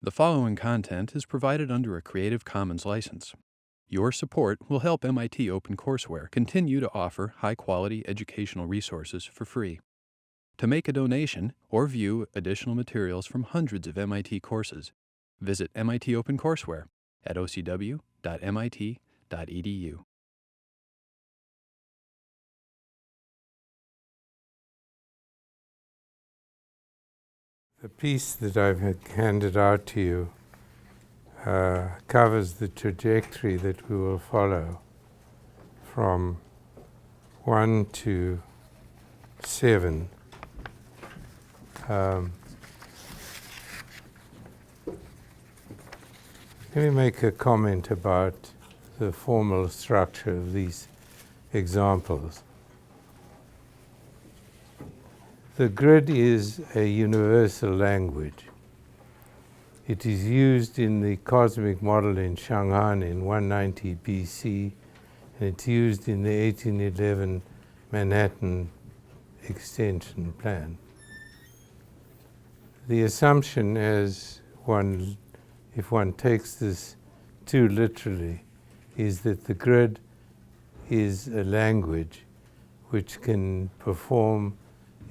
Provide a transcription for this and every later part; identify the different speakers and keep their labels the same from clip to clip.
Speaker 1: The following content is provided under a Creative Commons license. Your support will help MIT OpenCourseware continue to offer high-quality educational resources for free. To make a donation or view additional materials from hundreds of MIT courses, visit MIT OpenCourseware at ocw.mit.edu.
Speaker 2: The piece that I've handed out to you covers the trajectory that we will follow from 1 to 7. Let me make a comment about the formal structure of these examples. The grid is a universal language. It is used in the cosmic model in Chang'an in 190 BC, and it's used in the 1811 Manhattan extension plan. The assumption, if one takes this too literally, is that the grid is a language which can perform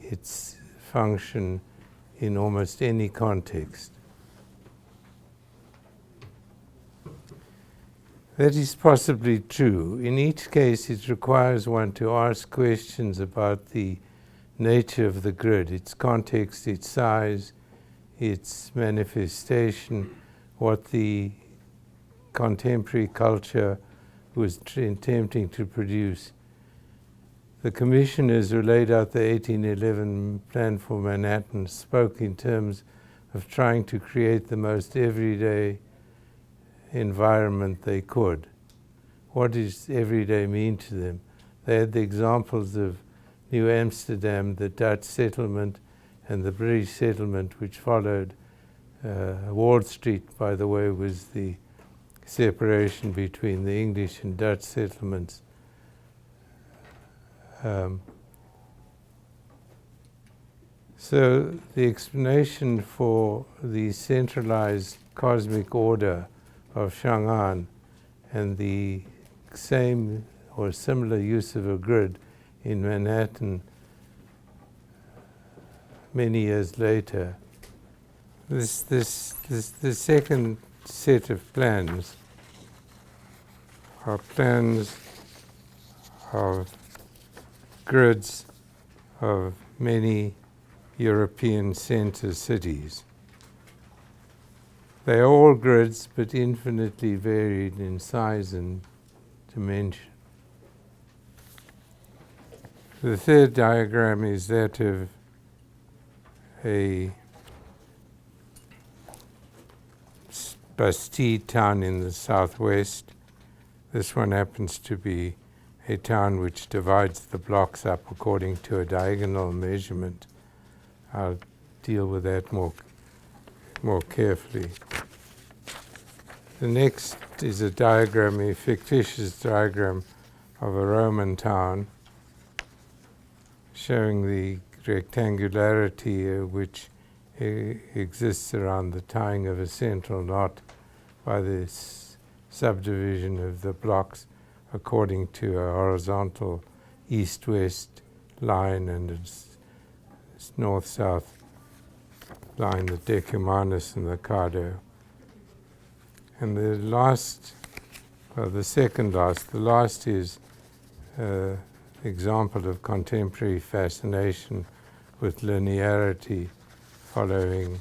Speaker 2: its function in almost any context. That is possibly true. In each case, it requires one to ask questions about the nature of the grid, its context, its size, its manifestation, what the contemporary culture was attempting to produce. The commissioners who laid out the 1811 plan for Manhattan spoke in terms of trying to create the most everyday environment they could. What does everyday mean to them? They had the examples of New Amsterdam, the Dutch settlement, and the British settlement which followed. Wall Street, by the way, was the separation between the English and Dutch settlements. So the explanation for the centralized cosmic order of Chang'an and the same or similar use of a grid in Manhattan many years later, the second set of plans are plans of grids of many European center cities. They are all grids, but infinitely varied in size and dimension. The third diagram is that of a bastide town in the southwest. This one happens to be a town which divides the blocks up according to a diagonal measurement. I'll deal with that more carefully. The next is a diagram, a fictitious diagram of a Roman town, showing the rectangularity which exists around the tying of a central knot by this subdivision of the blocks according to a horizontal east-west line and its north-south line, the decumanus and the cardo. And the last is an example of contemporary fascination with linearity, following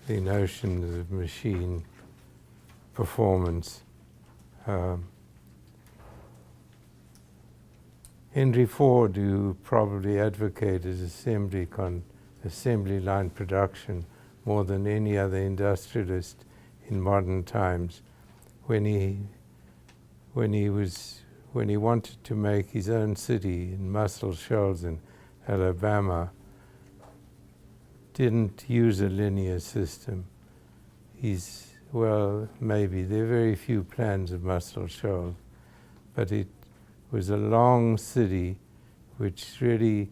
Speaker 2: the notions of machine performance. Henry Ford, who probably advocated assembly line production more than any other industrialist in modern times, when he wanted to make his own city in Muscle Shoals in Alabama, didn't use a linear system. Maybe there are very few plans of Muscle Shoals, but it was a long city which really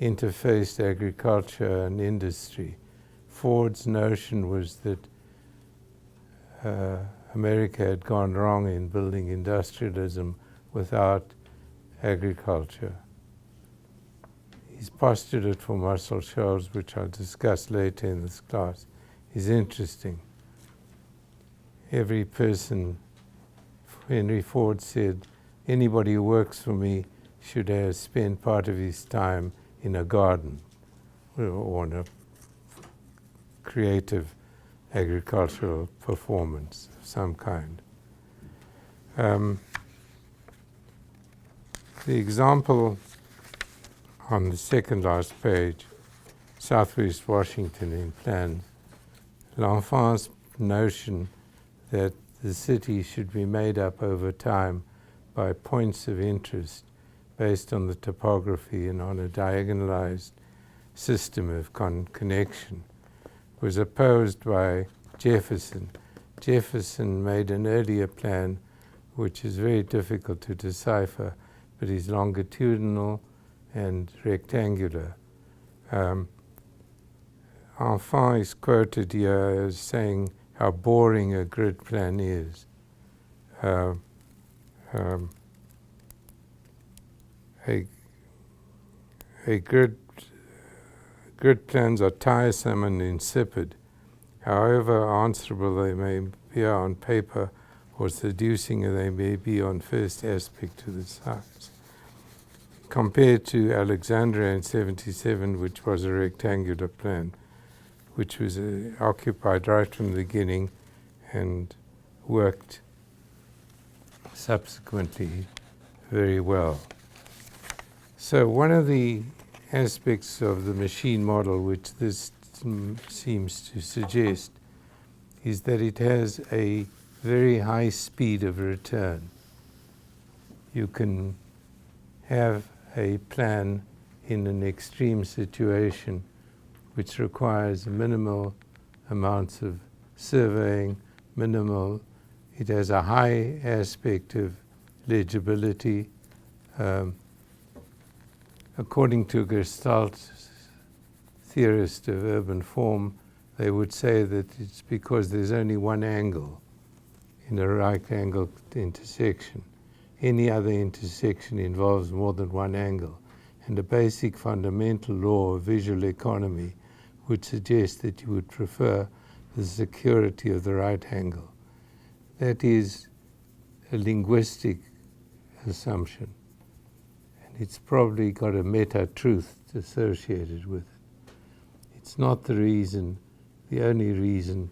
Speaker 2: interfaced agriculture and industry Ford's notion was that America had gone wrong in building industrialism without agriculture. His postulate for muscle shoals, which I'll discuss later in this class, is interesting. Every person, Henry Ford said, anybody who works for me should have spent part of his time in a garden or in a creative agricultural performance of some kind. The example on the second last page, Southwest Washington in plans, L'Enfant's notion that the city should be made up over time by points of interest based on the topography and on a diagonalized system of connection was opposed by Jefferson. Jefferson made an earlier plan which is very difficult to decipher, but is longitudinal and rectangular. Enfant is quoted here as saying how boring a grid plan is. Grid plans are tiresome and insipid, however answerable they may be on paper or seducing they may be on first aspect to the size. Compared to Alexandria in 77, which was a rectangular plan, which was occupied right from the beginning and worked subsequently very well. So one of the aspects of the machine model which this seems to suggest is that it has a very high speed of return. You can have a plan in an extreme situation which requires minimal amounts of surveying, it has a high aspect of legibility. According to Gestalt theorist of urban form, they would say that it's because there's only one angle in a right-angled intersection. Any other intersection involves more than one angle, and a basic fundamental law of visual economy would suggest that you would prefer the security of the right angle. That is a linguistic assumption, and it's probably got a meta-truth associated with it. It's not the only reason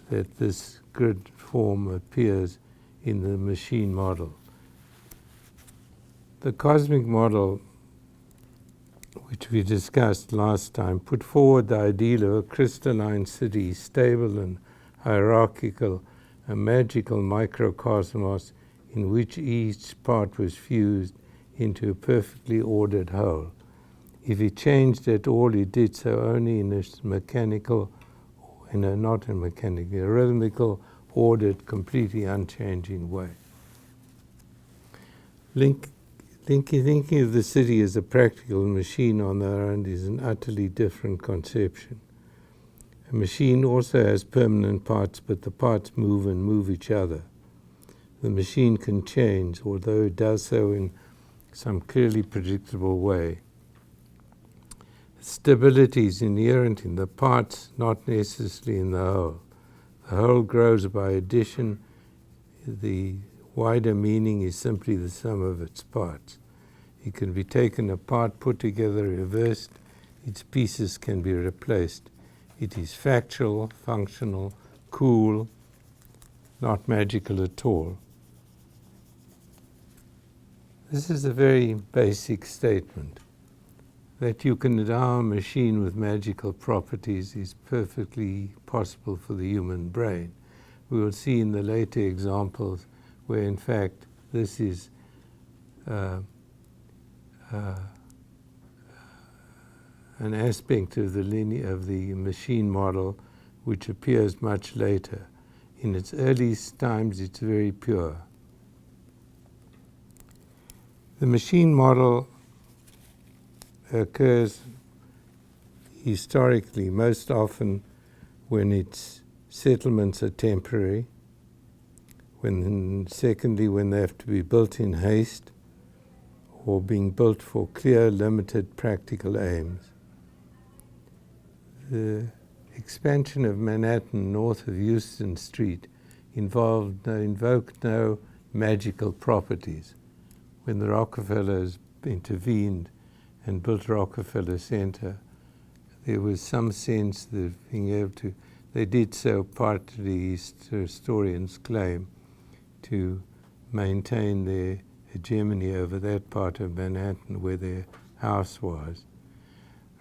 Speaker 2: that this grid form appears in the machine model. The cosmic model, which we discussed last time, put forward the ideal of a crystalline city, stable and hierarchical, a magical microcosmos in which each part was fused into a perfectly ordered whole. If it changed at all, it did so only in a rhythmical, ordered, completely unchanging way. Thinking of the city as a practical machine on their own is an utterly different conception. A machine also has permanent parts, but the parts move and move each other. The machine can change, although it does so in some clearly predictable way. Stability is inherent in the parts, not necessarily in the whole. The whole grows by addition. The wider meaning is simply the sum of its parts. It can be taken apart, put together, reversed. Its pieces can be replaced. It is factual, functional, cool, not magical at all. This is a very basic statement. That you can endow a machine with magical properties is perfectly possible for the human brain. We will see in the later examples where in fact this is an aspect of the machine model which appears much later. In its earliest times it's very pure. The machine model occurs historically most often when its settlements are temporary, secondly, when they have to be built in haste or being built for clear, limited, practical aims. The expansion of Manhattan north of Houston Street invoked no magical properties. When the Rockefellers intervened and built Rockefeller Center, there was some sense of being able to, they did so partly, historians claim, to maintain their hegemony over that part of Manhattan where their house was.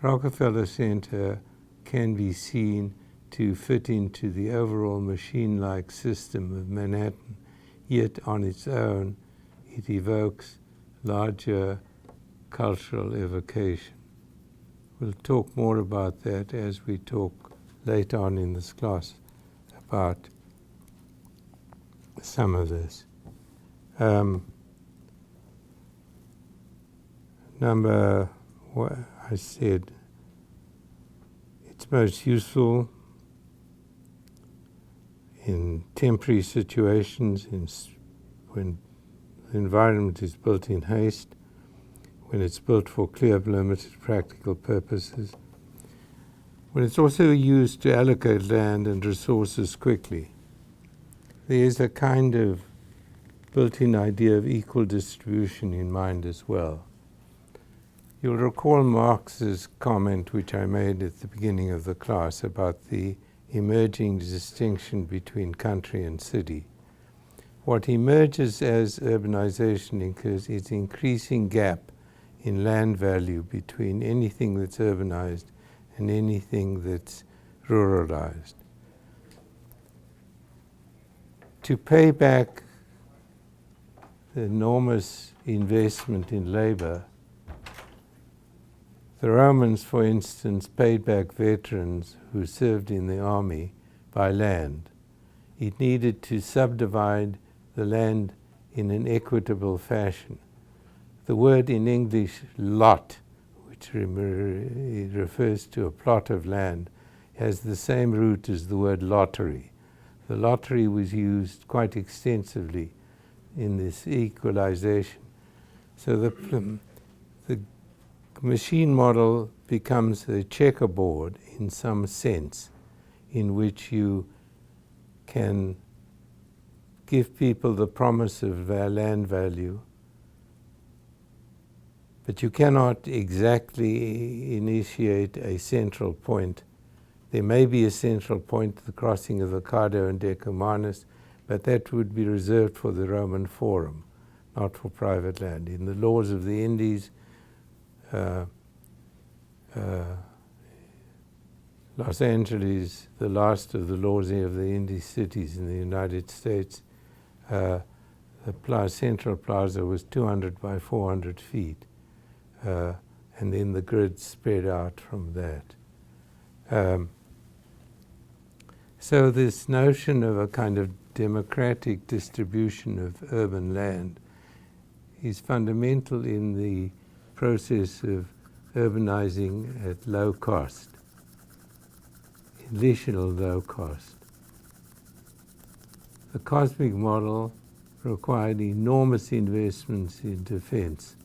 Speaker 2: Rockefeller Center can be seen to fit into the overall machine-like system of Manhattan, yet on its own it evokes larger cultural evocation. We'll talk more about that as we talk later on in this class about some of this. Number, what I said, it's most useful in temporary situations, when the environment is built in haste, when it's built for clear, limited, practical purposes, when it's also used to allocate land and resources quickly. There's a kind of built-in idea of equal distribution in mind as well. You'll recall Marx's comment, which I made at the beginning of the class, about the emerging distinction between country and city. What emerges as urbanization is increasing gap in land value between anything that's urbanized and anything that's ruralized. To pay back the enormous investment in labor, the Romans, for instance, paid back veterans who served in the army by land. It needed to subdivide the land in an equitable fashion. The word in English, lot, which refers to a plot of land, has the same root as the word lottery. The lottery was used quite extensively in this equalization. So the machine model becomes a checkerboard in some sense, in which you can give people the promise of land value, but you cannot exactly initiate a central point. There may be a central point at the crossing of the Cardo and Decumanus, but that would be reserved for the Roman Forum, not for private land. In the laws of the Indies, Los Angeles, the last of the laws of the Indies cities in the United States, the central plaza was 200 by 400 feet, and then the grid spread out from that. So this notion of a kind of democratic distribution of urban land is fundamental in the process of urbanizing at low cost, additional low cost. The cosmic model required enormous investments in defense.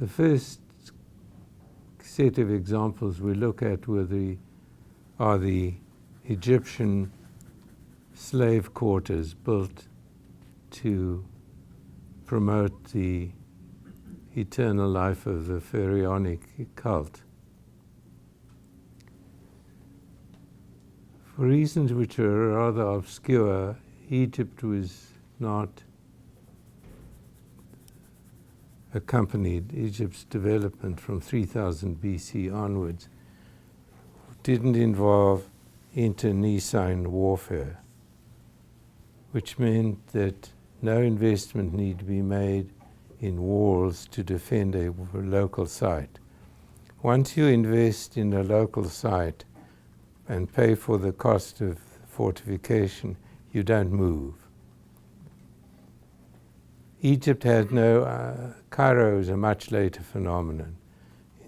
Speaker 2: The first set of examples we look at are the Egyptian slave quarters built to promote the eternal life of the pharaonic cult. For reasons which are rather obscure, Egypt was not accompanied. Egypt's development from 3000 BC onwards didn't involve internecine warfare, which meant that no investment need to be made in walls to defend a local site. Once you invest in a local site and pay for the cost of fortification, you don't move. Egypt had no, Cairo is a much later phenomenon.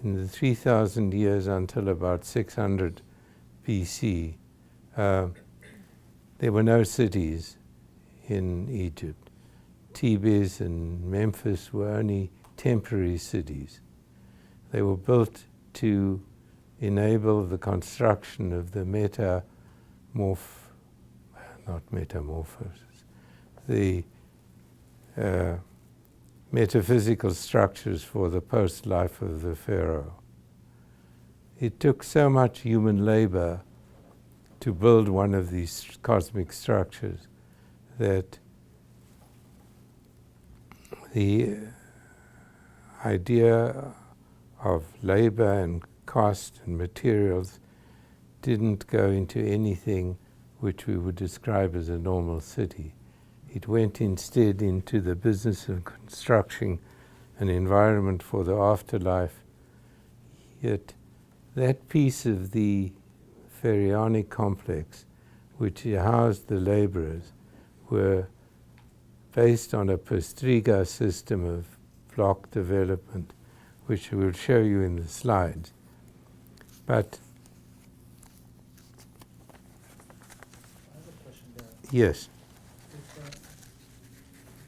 Speaker 2: in the 3,000 years until about 600 BC, there were no cities in Egypt. Thebes and Memphis were only temporary cities. They were built to enable the construction of the metaphysical structures for the post-life of the pharaoh. It took so much human labor to build one of these cosmic structures that the idea of labor and cost and materials didn't go into anything which we would describe as a normal city. It went instead into the business of constructing an environment for the afterlife. Yet that piece of the pharaonic complex, which housed the laborers, were based on a postriga system of block development, which I will show you in the slides. But
Speaker 3: I have a question there.
Speaker 2: yes.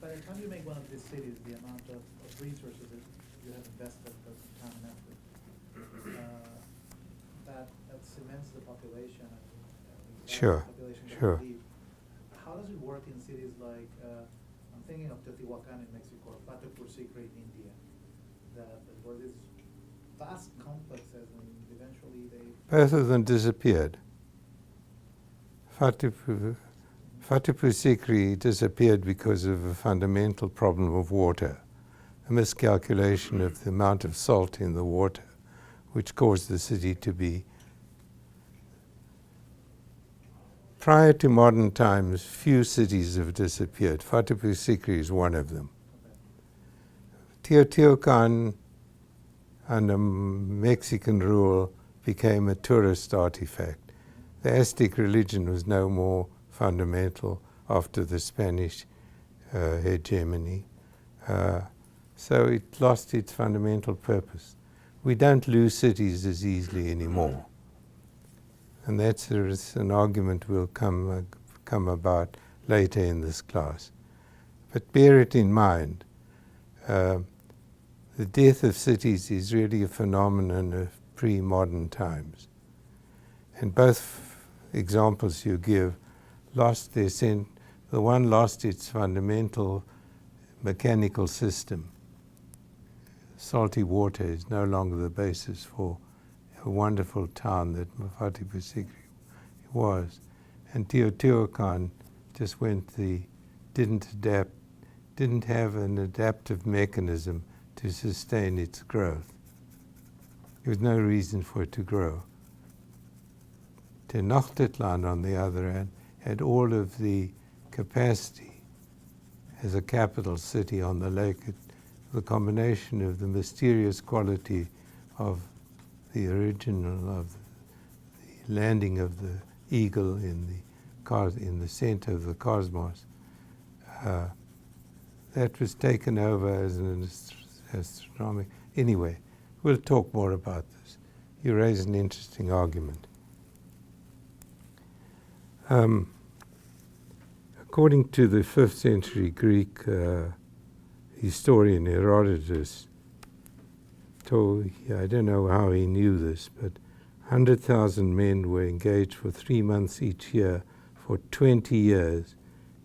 Speaker 3: By the time you make one of these cities, the amount of resources that you have invested, both time and effort, that cements the population.
Speaker 2: Sure,
Speaker 3: population that
Speaker 2: sure.
Speaker 3: leave. How does it work in cities like, I'm thinking of Teotihuacan in Mexico, or Patapur-Sikri in India, that were these vast complexes, and eventually they...
Speaker 2: Both of them disappeared. Fatehpur-Sikri disappeared because of a fundamental problem of water, a miscalculation of the amount of salt in the water, which caused the city to be... Prior to modern times, few cities have disappeared. Fatehpur-Sikri is one of them. Teotihuacan, under Mexican rule, became a tourist artifact. The Aztec religion was no more fundamental after the Spanish hegemony. So it lost its fundamental purpose. We don't lose cities as easily anymore. And that's an argument will come about later in this class. But bear it in mind. The death of cities is really a phenomenon of pre-modern times. And both examples you give lost their sense. The one lost its fundamental mechanical system. Salty water is no longer the basis for a wonderful town that Fatehpur-Sikri was. And Teotihuacan just didn't have an adaptive mechanism to sustain its growth. There was no reason for it to grow. Tenochtitlan, on the other hand, had all of the capacity as a capital city on the lake. The combination of the mysterious quality of the original of the landing of the eagle in the center of the cosmos, that was taken over as an astronomic. Anyway, we'll talk more about this. You raise an interesting argument. According to the 5th century Greek historian Herodotus, I don't know how he knew this, but 100,000 men were engaged for 3 months each year for 20 years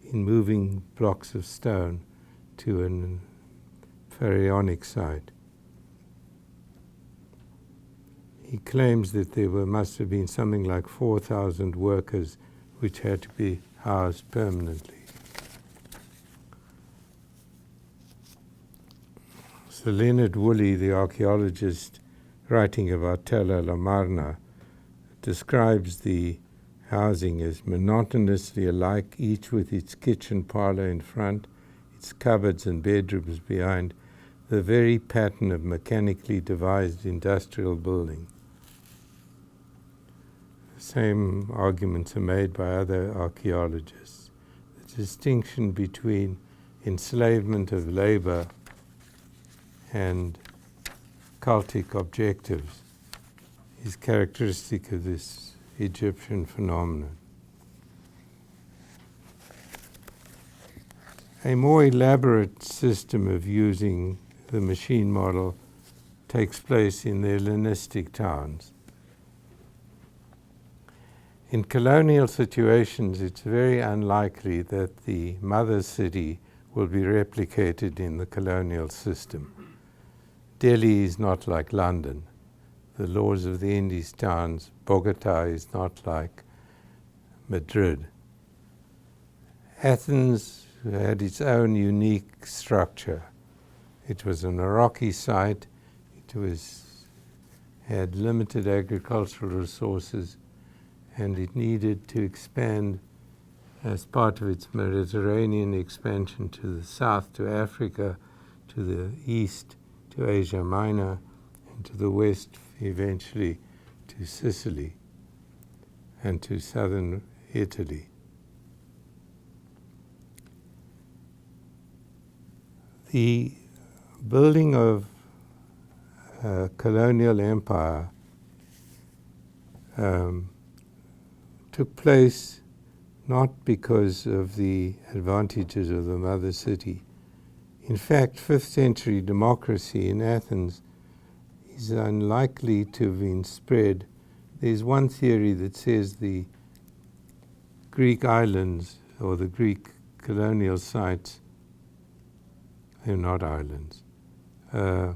Speaker 2: in moving blocks of stone to a pharaonic site. He claims that there must have been something like 4,000 workers which had to be housed permanently. Sir Leonard Woolley, the archaeologist writing about Tel El Amarna, describes the housing as monotonously alike, each with its kitchen parlor in front, its cupboards and bedrooms behind, the very pattern of mechanically devised industrial building. The same arguments are made by other archaeologists. The distinction between enslavement of labor and cultic objectives is characteristic of this Egyptian phenomenon. A more elaborate system of using the machine model takes place in the Hellenistic towns. In colonial situations, it's very unlikely that the mother city will be replicated in the colonial system. Delhi is not like London. The laws of the Indies towns, Bogota is not like Madrid. Athens had its own unique structure. It was on a rocky site. It had limited agricultural resources, and it needed to expand as part of its Mediterranean expansion to the south, to Africa, to the east, to Asia Minor, and to the west, eventually to Sicily and to southern Italy. The building of a colonial empire took place not because of the advantages of the mother city. In fact, 5th century democracy in Athens is unlikely to have been spread. There's one theory that says the Greek islands, or the Greek colonial sites, they're not islands, were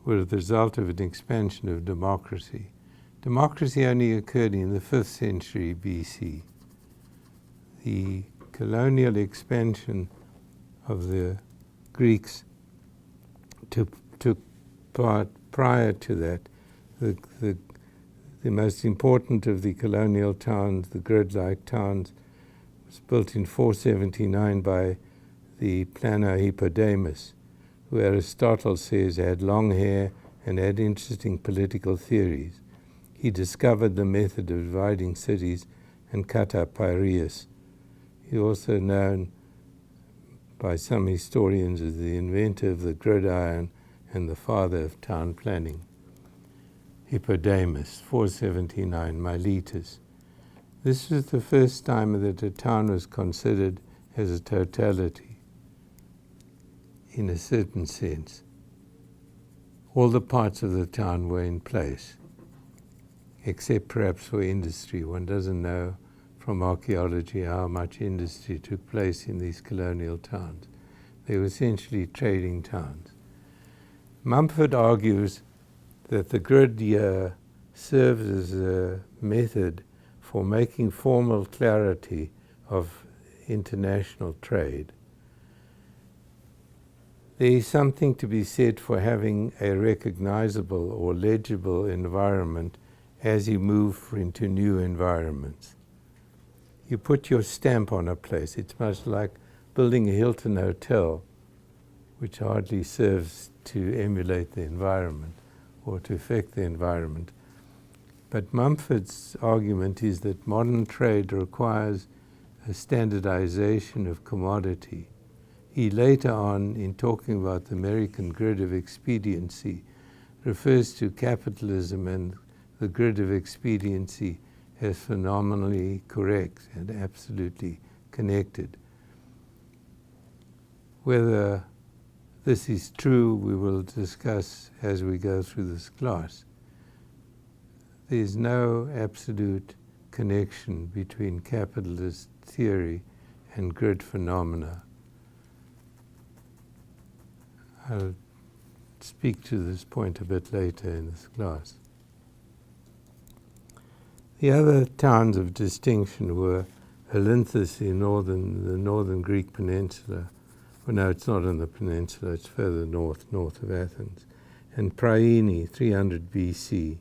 Speaker 2: the result of an expansion of democracy. Democracy only occurred in the 5th century BC. The colonial expansion of the Greeks took part prior to that. The most important of the colonial towns, the grid-like towns, was built in 479 by the planner Hippodamus, who Aristotle says had long hair and had interesting political theories. He discovered the method of dividing cities and cut up Piraeus. He also known by some historians as the inventor of the gridiron and the father of town planning. Hippodamus, 479, Miletus. This was the first time that a town was considered as a totality, in a certain sense. All the parts of the town were in place, except perhaps for industry. One doesn't know from archaeology how much industry took place in these colonial towns. They were essentially trading towns. Mumford argues that the grid year serves as a method for making formal clarity of international trade. There is something to be said for having a recognizable or legible environment as you move into new environments. You put your stamp on a place. It's much like building a Hilton hotel, which hardly serves to emulate the environment or to affect the environment. But Mumford's argument is that modern trade requires a standardization of commodity. He later on, in talking about the American grid of expediency, refers to capitalism and the grid of expediency as phenomenally correct and absolutely connected. Whether this is true, we will discuss as we go through this class. There is no absolute connection between capitalist theory and grid phenomena. I'll speak to this point a bit later in this class. The other towns of distinction were Olynthus in the northern Greek peninsula. Well, no, it's not on the peninsula, it's further north of Athens. And Priene, 300 BC.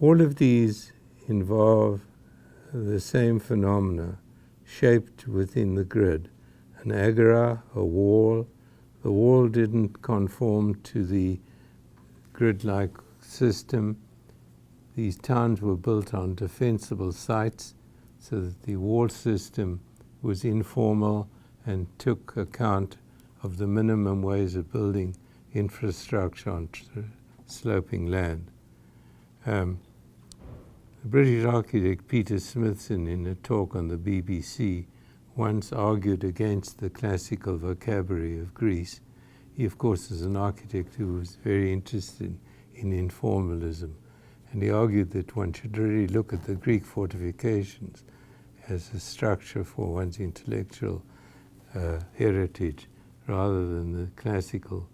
Speaker 2: All of these involve the same phenomena shaped within the grid. An agora, a wall. The wall didn't conform to the grid-like system. These towns were built on defensible sites, so that the wall system was informal and took account of the minimum ways of building infrastructure sloping land. The British architect Peter Smithson, in a talk on the BBC, once argued against the classical vocabulary of Greece. He, of course, is an architect who was very interested in informalism, and he argued that one should really look at the Greek fortifications as a structure for one's intellectual heritage rather than the classical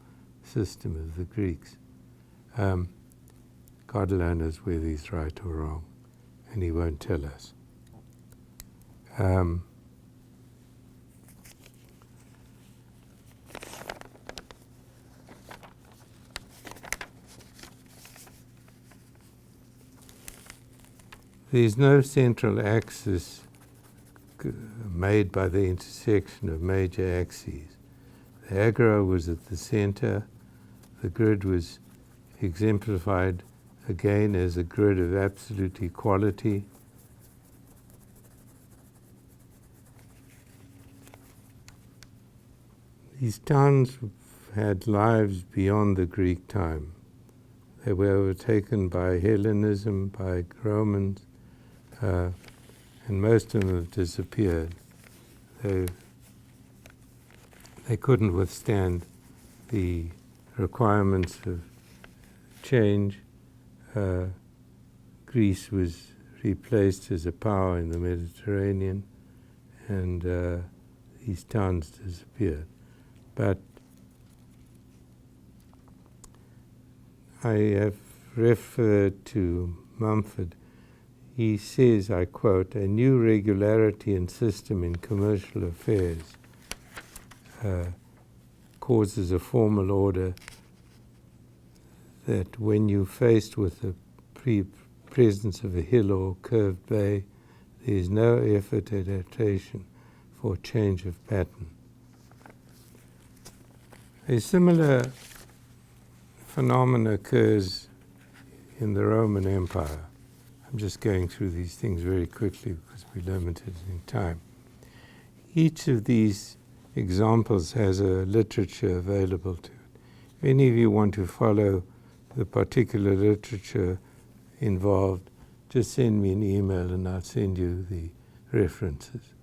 Speaker 2: system of the Greeks. God alone knows whether he's right or wrong, and he won't tell us. There's no central axis made by the intersection of major axes. The agora was at the center. The grid was exemplified again as a grid of absolute equality. These towns had lives beyond the Greek time. They were overtaken by Hellenism, by Romans, and most of them have disappeared. They couldn't withstand the requirements of change. Greece was replaced as a power in the Mediterranean, and these towns disappeared. But I have referred to Mumford. He says, I quote, "A new regularity and system in commercial affairs causes a formal order that when you're faced with the presence of a hill or curved bay, there is no effort at adaptation for change of pattern." A similar phenomenon occurs in the Roman Empire. I'm just going through these things very quickly because we're limited in time. Each of these examples has a literature available to it. If any of you want to follow the particular literature involved, just send me an email and I'll send you the references.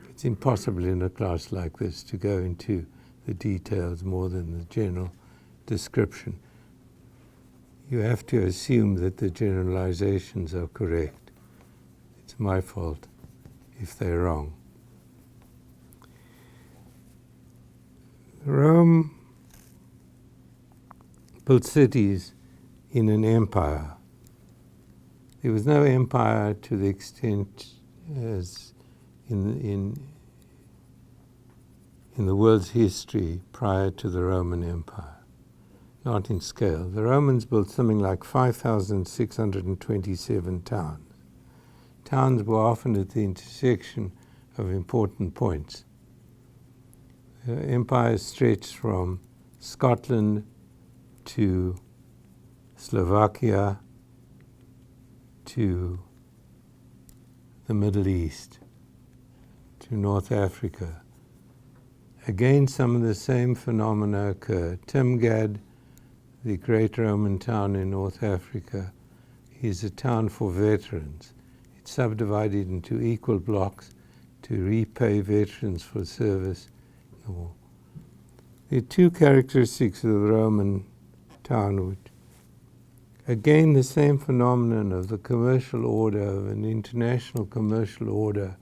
Speaker 2: It's impossible in a class like this to go into the details more than the general description. You have to assume that the generalizations are correct. It's my fault if they're wrong. Rome built cities in an empire. There was no empire to the extent as in the world's history prior to the Roman Empire, not in scale. The Romans built something like 5,627 towns. Towns were often at the intersection of important points. The empire stretched from Scotland to Slovakia to the Middle East, to North Africa. Again, some of the same phenomena occur. Timgad, the great Roman town in North Africa, is a town for veterans. It's subdivided into equal blocks to repay veterans for service in the war. There are two characteristics of the Roman town, which, again, the same phenomenon of the commercial order, of an international commercial order,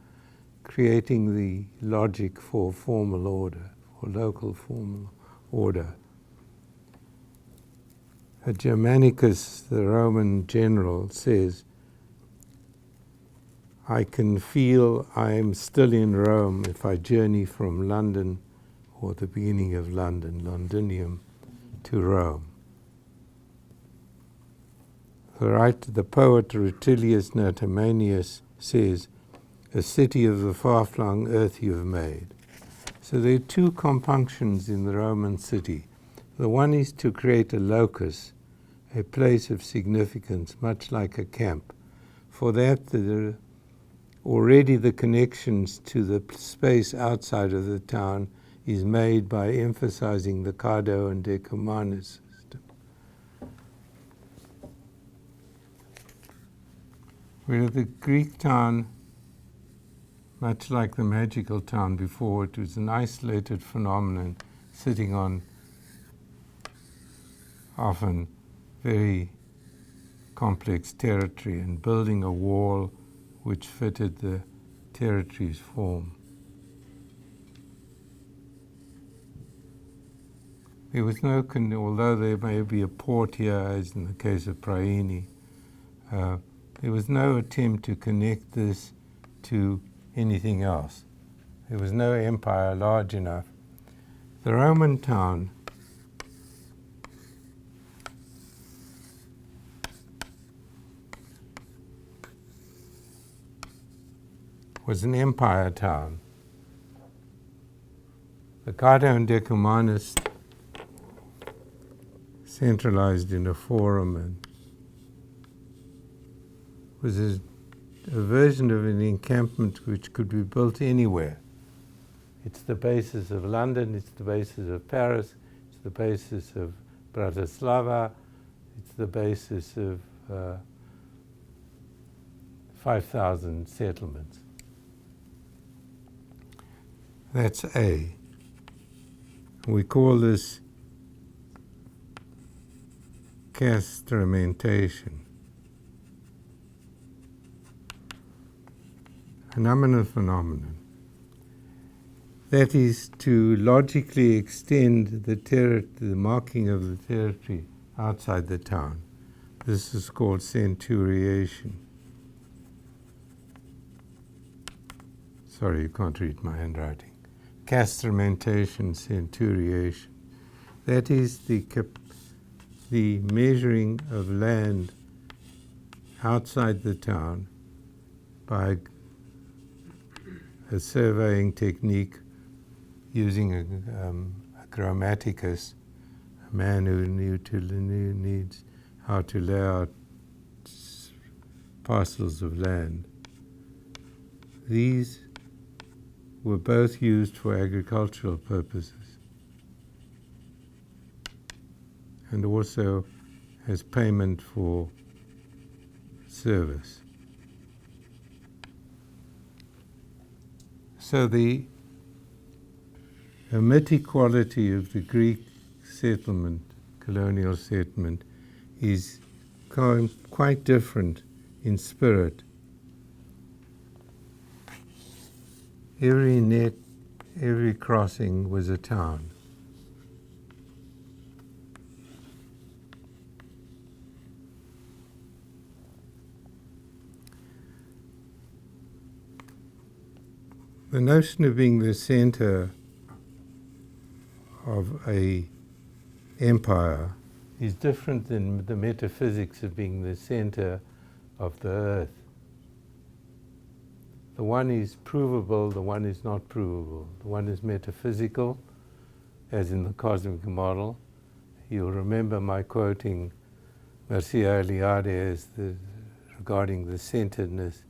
Speaker 2: creating the logic for formal order, for local formal order. Germanicus, the Roman general, says, "I can feel I am still in Rome if I journey from London, or the beginning of London, Londinium, to Rome." The poet Rutilius Natamanius says, "A city of the far-flung earth you have made." So there are two compunctions in the Roman city. The one is to create a locus, a place of significance, much like a camp. For that, already the connections to the space outside of the town is made by emphasizing the Cardo and Decumanus system. Where the Greek town, much like the magical town before, it was an isolated phenomenon sitting on often very complex territory and building a wall which fitted the territory's form. There was no, although there may be a port here, as in the case of Praini, there was no attempt to connect this to anything else. There was no empire large enough. The Roman town was an empire town. The Cato and Decumanus centralized in a forum and was a version of an encampment which could be built anywhere. It's the basis of London, it's the basis of Paris, it's the basis of Bratislava, it's the basis of 5,000 settlements. That's A. We call this castramentation. Phenomenon. That is to logically extend the marking of the territory outside the town. This is called centuriation. Sorry, you can't read my handwriting. Castramentation, centuriation. That is the measuring of land outside the town by a surveying technique using a grammaticus, a man who needs how to lay out parcels of land. These were both used for agricultural purposes and also as payment for service. So the Hamitic quality of the Greek settlement, colonial settlement, is quite different in spirit. Every neck, every crossing was a town. The notion of being the center of a empire is different than the metaphysics of being the center of the earth. The one is provable, the one is not provable. The one is metaphysical, as in the cosmic model. You'll remember my quoting Mircea Eliade as regarding the centeredness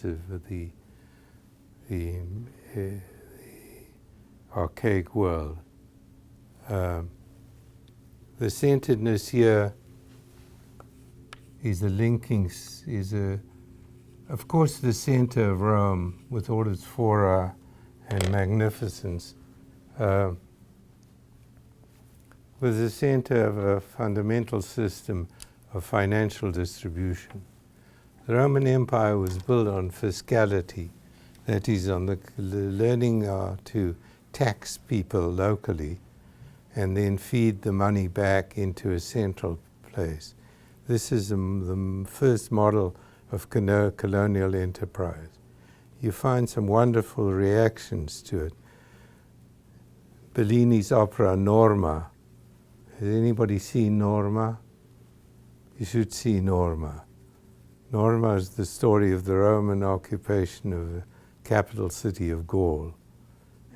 Speaker 2: of the archaic world. The centeredness here is of course the center of Rome with all its fora and magnificence was the center of a fundamental system of financial distribution. The Roman Empire was built on fiscality, that is, on the learning to tax people locally and then feed the money back into a central place. This is the first model of colonial enterprise. You find some wonderful reactions to it. Bellini's opera Norma. Has anybody seen Norma? You should see Norma. Norma is the story of the Roman occupation of the capital city of Gaul.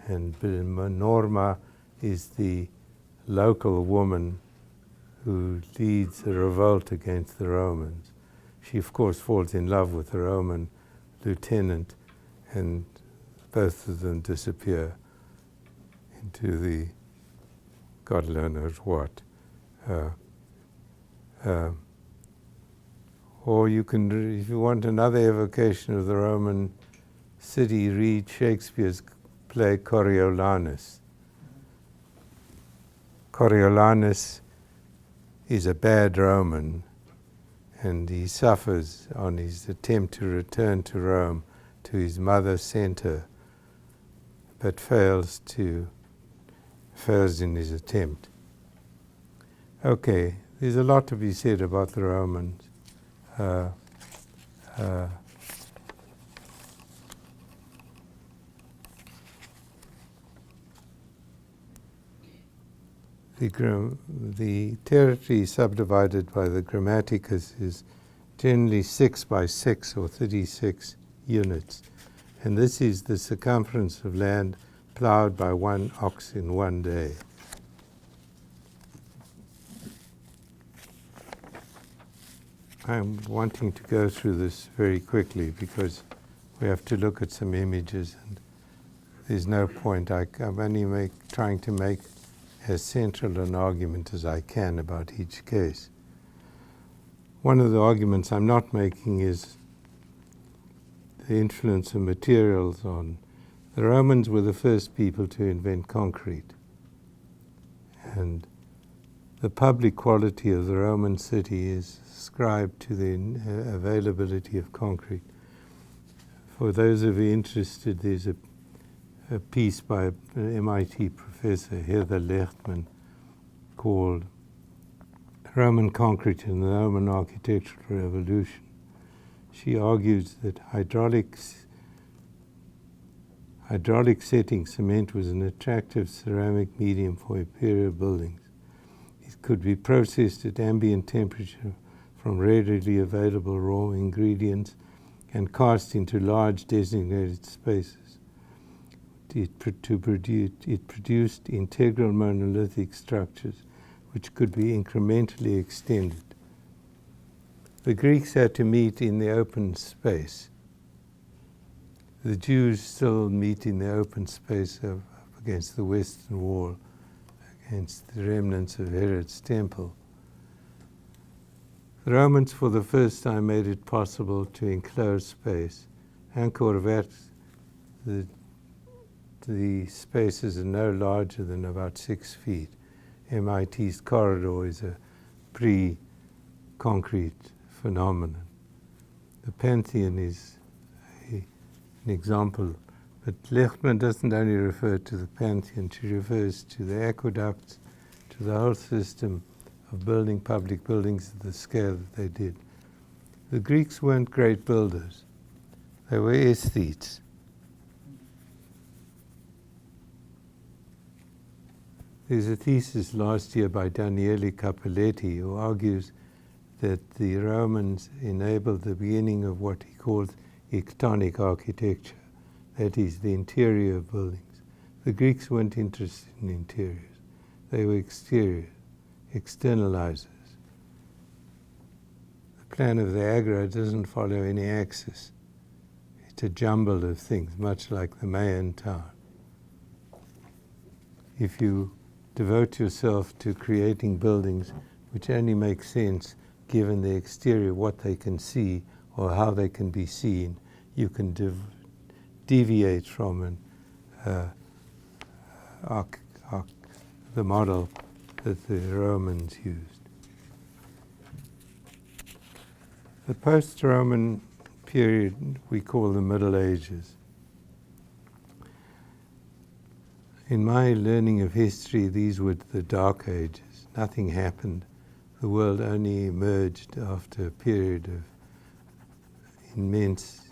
Speaker 2: And Norma is the local woman who leads a revolt against the Romans. She, of course, falls in love with the Roman lieutenant, and both of them disappear into the God knows what. Or you can, if you want another evocation of the Roman city, read Shakespeare's play Coriolanus. Coriolanus is a bad Roman, and he suffers on his attempt to return to Rome, to his mother center, but fails in his attempt. Okay, there's a lot to be said about the Romans. The territory subdivided by the grammaticus is generally 6 by 6 or 36 units. And this is the circumference of land plowed by one ox in one day. I'm wanting to go through this very quickly because we have to look at some images, and there's no point. I'm only trying to make as central an argument as I can about each case. One of the arguments I'm not making is the influence of materials on. The Romans were the first people to invent concrete, and the public quality of the Roman city is ascribed to the availability of concrete. For those of you interested, there's a piece by an MIT professor, Heather Lechtman, called Roman Concrete and the Roman Architectural Revolution. She argues that hydraulic setting cement was an attractive ceramic medium for imperial buildings. It could be processed at ambient temperature from readily available raw ingredients and cast into large designated spaces. It produced integral monolithic structures which could be incrementally extended. The Greeks had to meet in the open space. The Jews still meet in the open space against the Western Wall, against the remnants of Herod's temple. The Romans for the first time made it possible to enclose space. Angkor Wat, the spaces are no larger than about 6 feet. MIT's corridor is a pre-concrete phenomenon. The Pantheon is an example, but Lechtman doesn't only refer to the Pantheon, she refers to the aqueducts, to the whole system of building public buildings at the scale that they did. The Greeks weren't great builders. They were aesthetes. There's a thesis last year by Daniele Cappelletti who argues that the Romans enabled the beginning of what he calls ectonic architecture, that is, the interior of buildings. The Greeks weren't interested in interiors. They were exteriors, externalizers. The plan of the Agora doesn't follow any axis. It's a jumble of things, much like the Mayan town. If you devote yourself to creating buildings which only make sense given the exterior, what they can see or how they can be seen, you can deviate from the model that the Romans used. The post-Roman period we call the Middle Ages. In my learning of history, these were the Dark Ages. Nothing happened. The world only emerged after a period of immense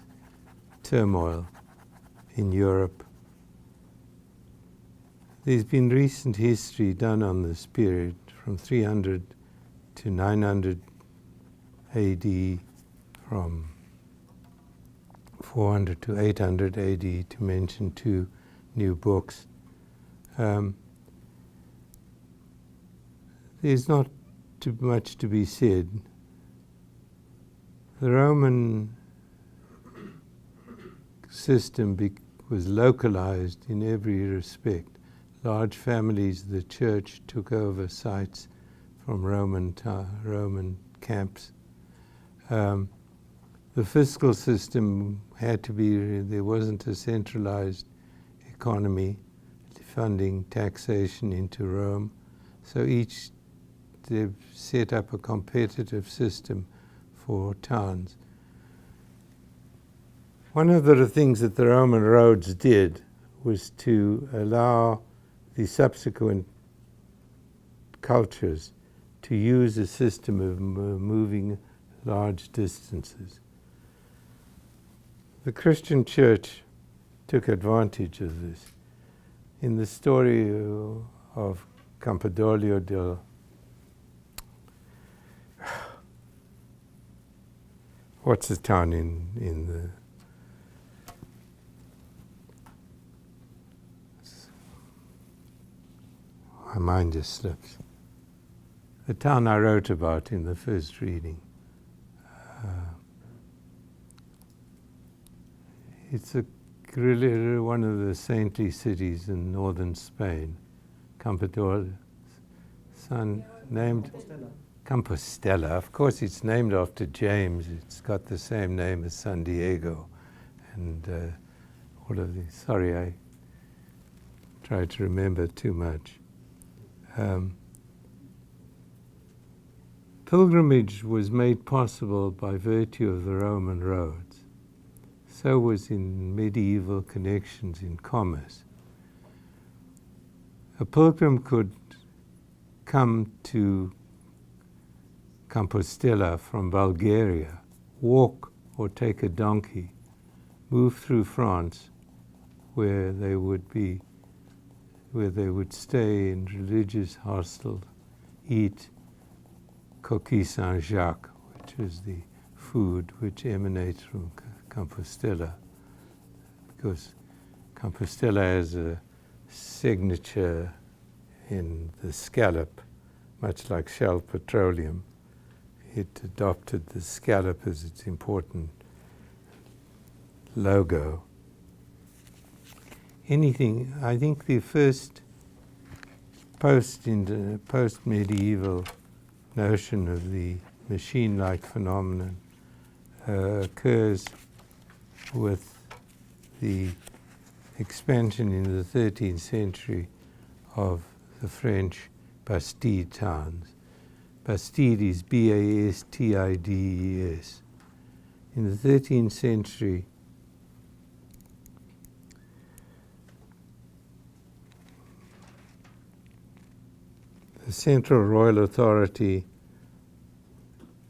Speaker 2: turmoil in Europe. There's been recent history done on this period from 300 to 900 AD, from 400 to 800 AD, to mention two new books. There's not too much to be said. The Roman system was localized in every respect. Large families of the church took over sites from Roman camps. The fiscal system had to be, there wasn't a centralized economy funding taxation into Rome. So they've set up a competitive system for towns. One of the things that the Roman roads did was to allow the subsequent cultures to use a system of moving large distances. The Christian church took advantage of this. In the story of Campidoglio del what's the town in the my mind just slips. The town I wrote about in the first reading. It's really one of the saintly cities in northern Spain. Campidoglio, named Compostela. Of course, it's named after James. It's got the same name as San Diego, and all of these. Sorry, I tried to remember too much. Pilgrimage was made possible by virtue of the Roman roads. So was in medieval connections in commerce. A pilgrim could come to Compostela from Bulgaria, walk or take a donkey, move through France, where they would stay in religious hostels, eat coquille Saint-Jacques, which is the food which emanates from Compostela, because Compostela has a signature in the scallop, much like Shell Petroleum. It adopted the scallop as its important logo. I think the first post-medieval notion of the machine-like phenomenon occurs with the expansion in the 13th century of the French bastide towns. Bastide is B-A-S-T-I-D-E-S. In the 13th century, the Central Royal Authority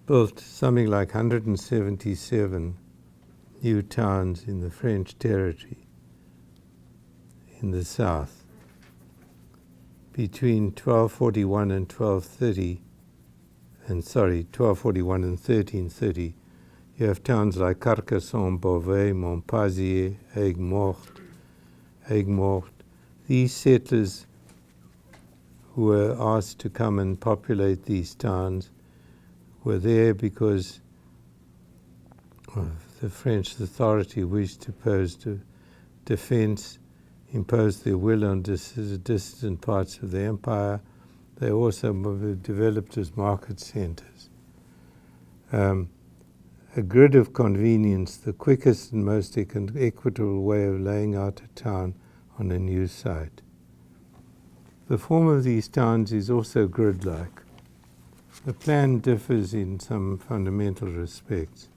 Speaker 2: built something like 177 new towns in the French territory in the south. Between 1241 and 1241 and 1330, you have towns like Carcassonne, Beauvais, Montpazier, Aigues-Mortes. These settlers who were asked to come and populate these towns were there because the French authority wished to pose defense, impose their will on distant parts of the empire. They also developed as market centers. A grid of convenience, the quickest and most equitable way of laying out a town on a new site. The form of these towns is also grid-like. The plan differs in some fundamental respects.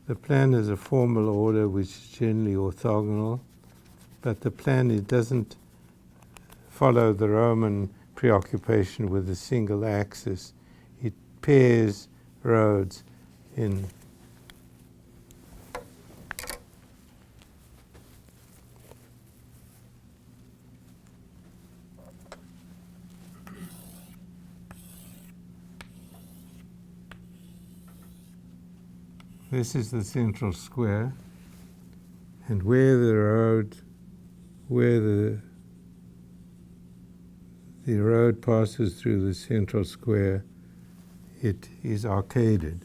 Speaker 2: The plan is a formal order which is generally orthogonal, but the plan, it doesn't follow the Roman preoccupation with a single axis. It pairs roads in this is the central square, and where the road passes through the central square, it is arcaded.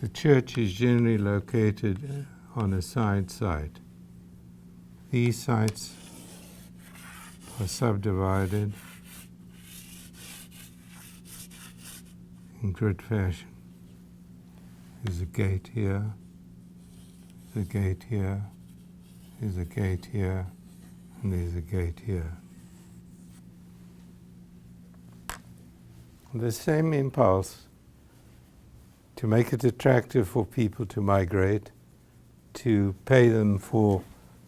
Speaker 2: The church is generally located on a side site. these sites are subdivided in grid fashion. There's a gate here, there's a gate here, there's a gate here, and there's a gate here. The same impulse to make it attractive for people to migrate, to pay them for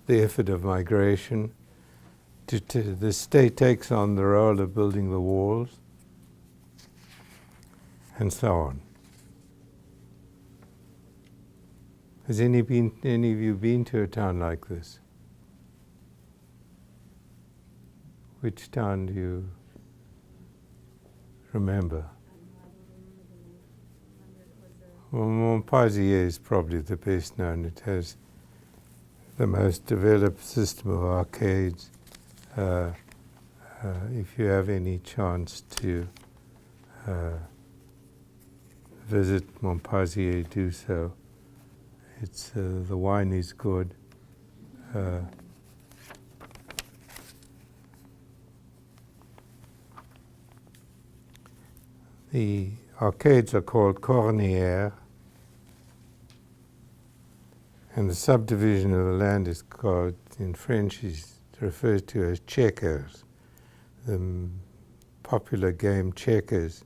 Speaker 2: the effort of migration, the state takes on the role of building the walls, and so on. Has any of you been to a town like this? Which town do you remember? Well, Montpellier is probably the best known. It has the most developed system of arcades. If you have any chance to visit Montpellier, do so. It's the wine is good. The arcades are called colonial, and the subdivision of the land is called, in French, is referred to as checkers. The popular game checkers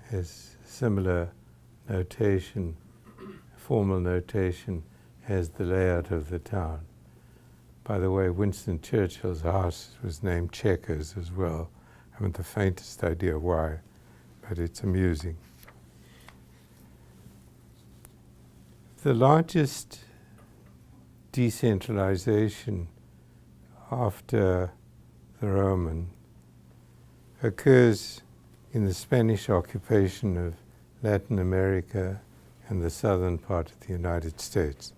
Speaker 2: has similar notation, formal notation, as the layout of the town. By the way, Winston Churchill's house was named Checkers as well. I haven't the faintest idea why, but it's amusing. The largest decentralization after the Roman occurs in the Spanish occupation of Latin America and the southern part of the United States.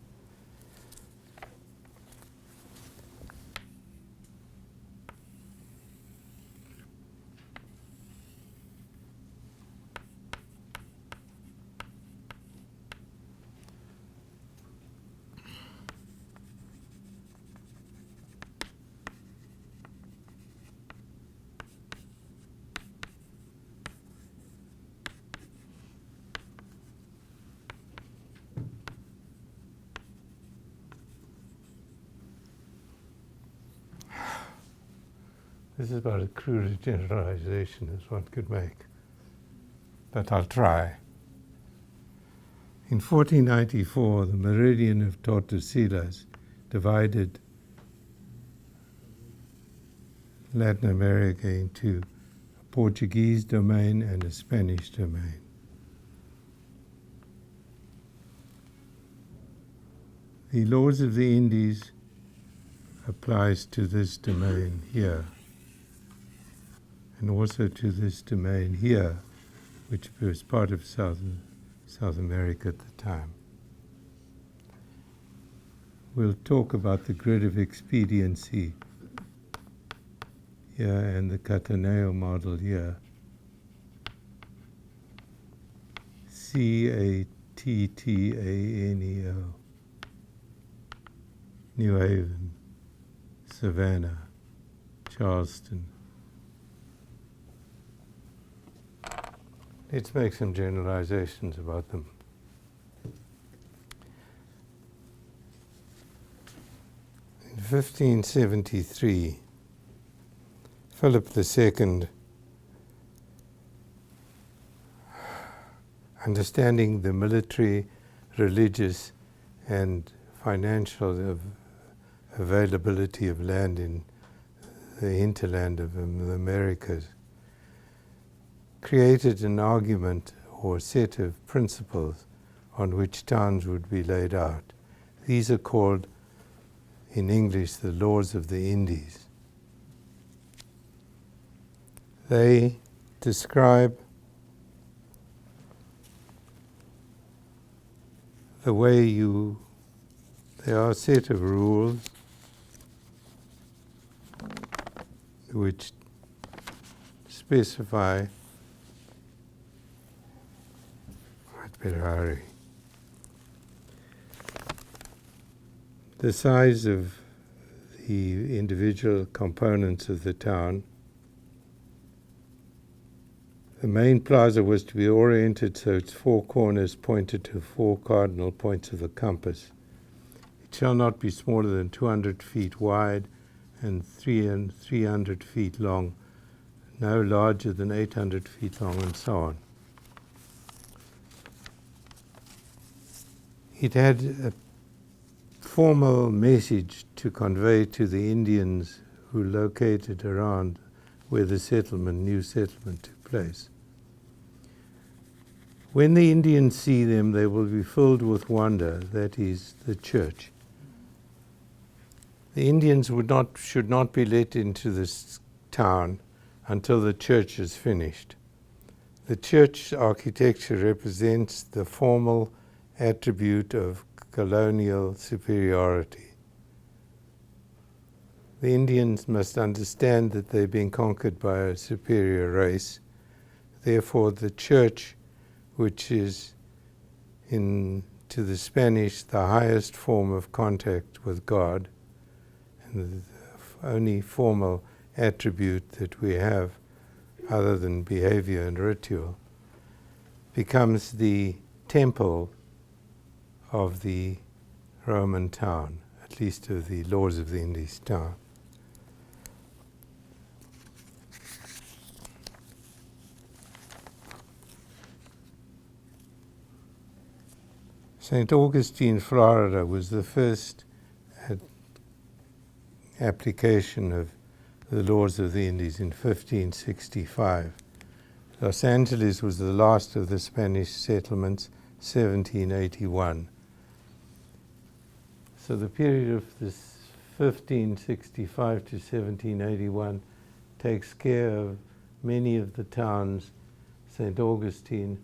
Speaker 2: This is about as crude a generalization as one could make, but I'll try. In 1494, the meridian of Tordesillas divided Latin America into a Portuguese domain and a Spanish domain. The laws of the Indies applies to this domain here, and also to this domain here, which was part of South America at the time. We'll talk about the grid of expediency here and the Cataneo model here. Cattaneo. New Haven, Savannah, Charleston. Let's make some generalizations about them. In 1573, Philip II, understanding the military, religious, and financial availability of land in the hinterland of the Americas, created an argument or set of principles on which towns would be laid out. These are called, in English, the laws of the Indies. They describe the way there are a set of rules which specify, I'd better hurry, the size of the individual components of the town. The main plaza was to be oriented so its four corners pointed to four cardinal points of the compass. It shall not be smaller than 200 feet wide and 300 feet long, no larger than 800 feet long, and so on. It had a formal message to convey to the Indians who located around where the new settlement took place. When the Indians see them, they will be filled with wonder, that is, the church. The Indians should not be let into this town until the church is finished. The church architecture represents the formal attribute of colonial superiority. The Indians must understand that they've been conquered by a superior race. Therefore, the church, which is to the Spanish the highest form of contact with God, and the only formal attribute that we have other than behavior and ritual, becomes the temple of the Roman town, at least of the Lords of the Indies town. St. Augustine, Florida, was the first application of the Lords of the Indies in 1565. Los Angeles was the last of the Spanish settlements, 1781. So the period of this 1565 to 1781 takes care of many of the towns, St. Augustine.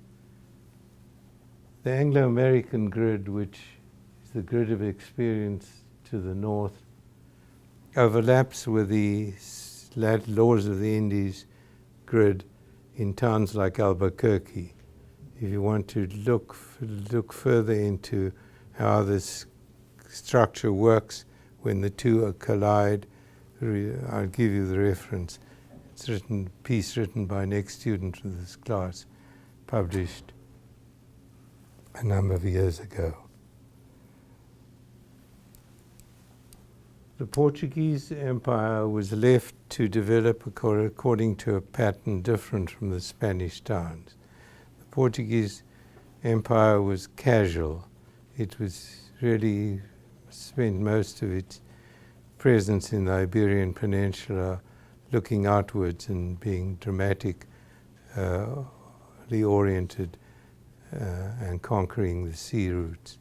Speaker 2: The Anglo-American grid, which is the grid of experience to the north, overlaps with the Lords of the Indies grid in towns like Albuquerque. If you want to look further into how this structure works when the two collide, I'll give you the reference. It's a piece written by an ex-student of this class, published a number of years ago. The Portuguese Empire was left to develop according to a pattern different from the Spanish towns. The Portuguese Empire was casual. It was really spent most of its presence in the Iberian Peninsula looking outwards and being dramatically oriented and conquering the sea routes.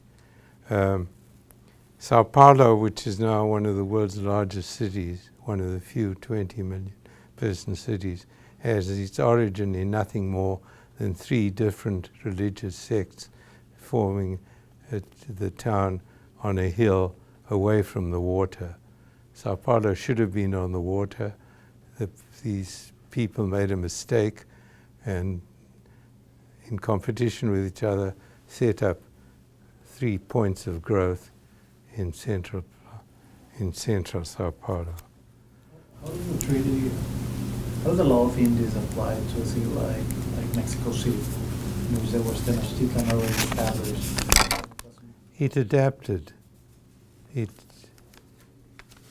Speaker 2: Sao Paulo, which is now one of the world's largest cities, one of the few 20 million person cities, has its origin in nothing more than 3 different religious sects forming the town on a hill away from the water. Sao Paulo should have been on the water. These people made a mistake and in competition with each other set up 3 points of growth in central Sao Paulo.
Speaker 3: How does the law of Indies apply to a city like Mexico City, in which there was Tenochtitlan already established?
Speaker 2: It adapted.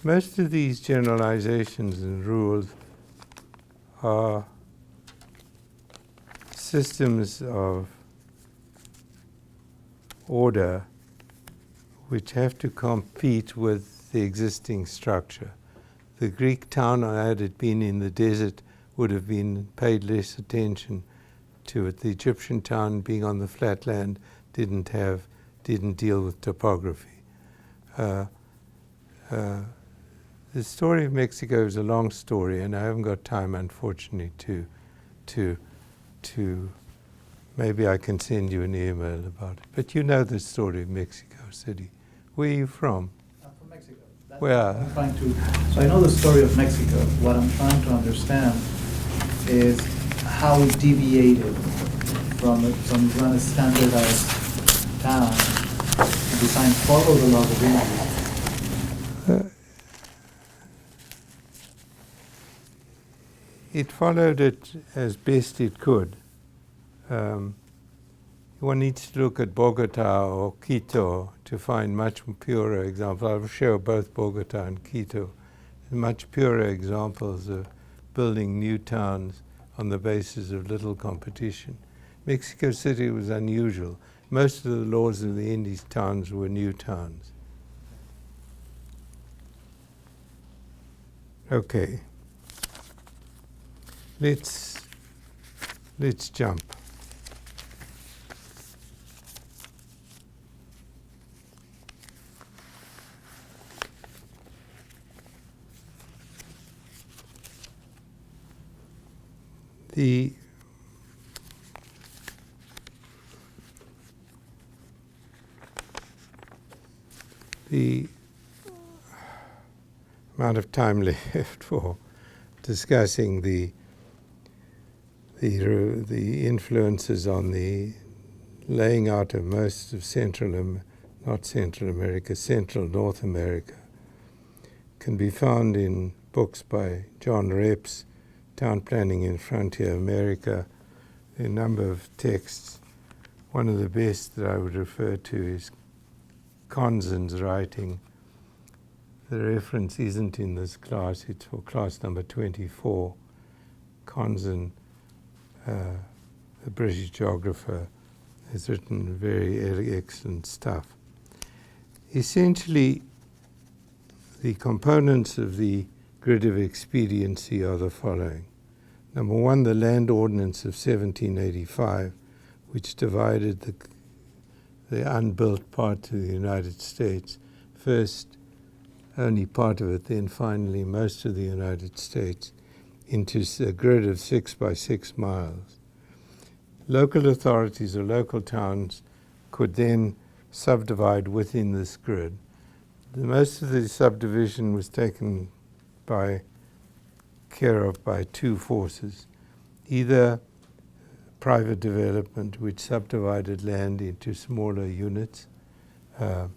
Speaker 2: Most of these generalizations and rules are systems of order which have to compete with the existing structure. The Greek town, had it been in the desert, would have been paid less attention to it. The Egyptian town, being on the flat land, didn't deal with topography. The story of Mexico is a long story, and I haven't got time, unfortunately, to maybe I can send you an email about it. But you know the story of Mexico City. Where are you from?
Speaker 3: I'm from Mexico.
Speaker 2: Where?
Speaker 3: So I know the story of Mexico. What I'm trying to understand is how it deviated from run a standardized town and designed follow the laws of India.
Speaker 2: it followed it as best it could. One needs to look at Bogota or Quito to find much purer examples. I'll show both Bogota and Quito. Much purer examples of building new towns on the basis of little competition. Mexico City was unusual. Most of the laws of the Indies towns were new towns. Okay. Let's jump. The amount of time left for discussing the influences on the laying out of most of Central North America can be found in books by John Reps, Town Planning in Frontier America, a number of texts. One of the best that I would refer to is Conzen's writing. The reference isn't in this class, it's for class number 24. Conzen, a British geographer, has written very excellent stuff. Essentially, the components of the grid of expediency are the following. Number one, the Land Ordinance of 1785, which divided the unbuilt part of the United States, first only part of it, then finally most of the United States, into a grid of 6 by 6 miles. Local authorities or local towns could then subdivide within this grid. Most of the subdivision was taken care of by two forces, either private development, which subdivided land into smaller units, or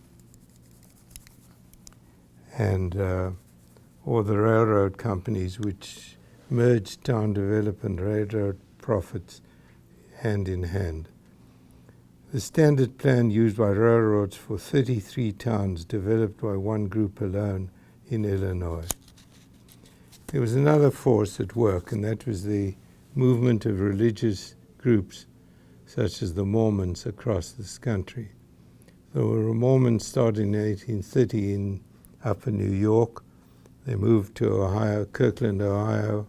Speaker 2: the railroad companies, which merged town development and railroad profits hand in hand. The standard plan used by railroads for 33 towns developed by one group alone in Illinois. There was another force at work, and that was the movement of religious groups such as the Mormons across this country. The Mormons started in 1830 in Upper New York. They moved to Ohio, Kirkland, Ohio.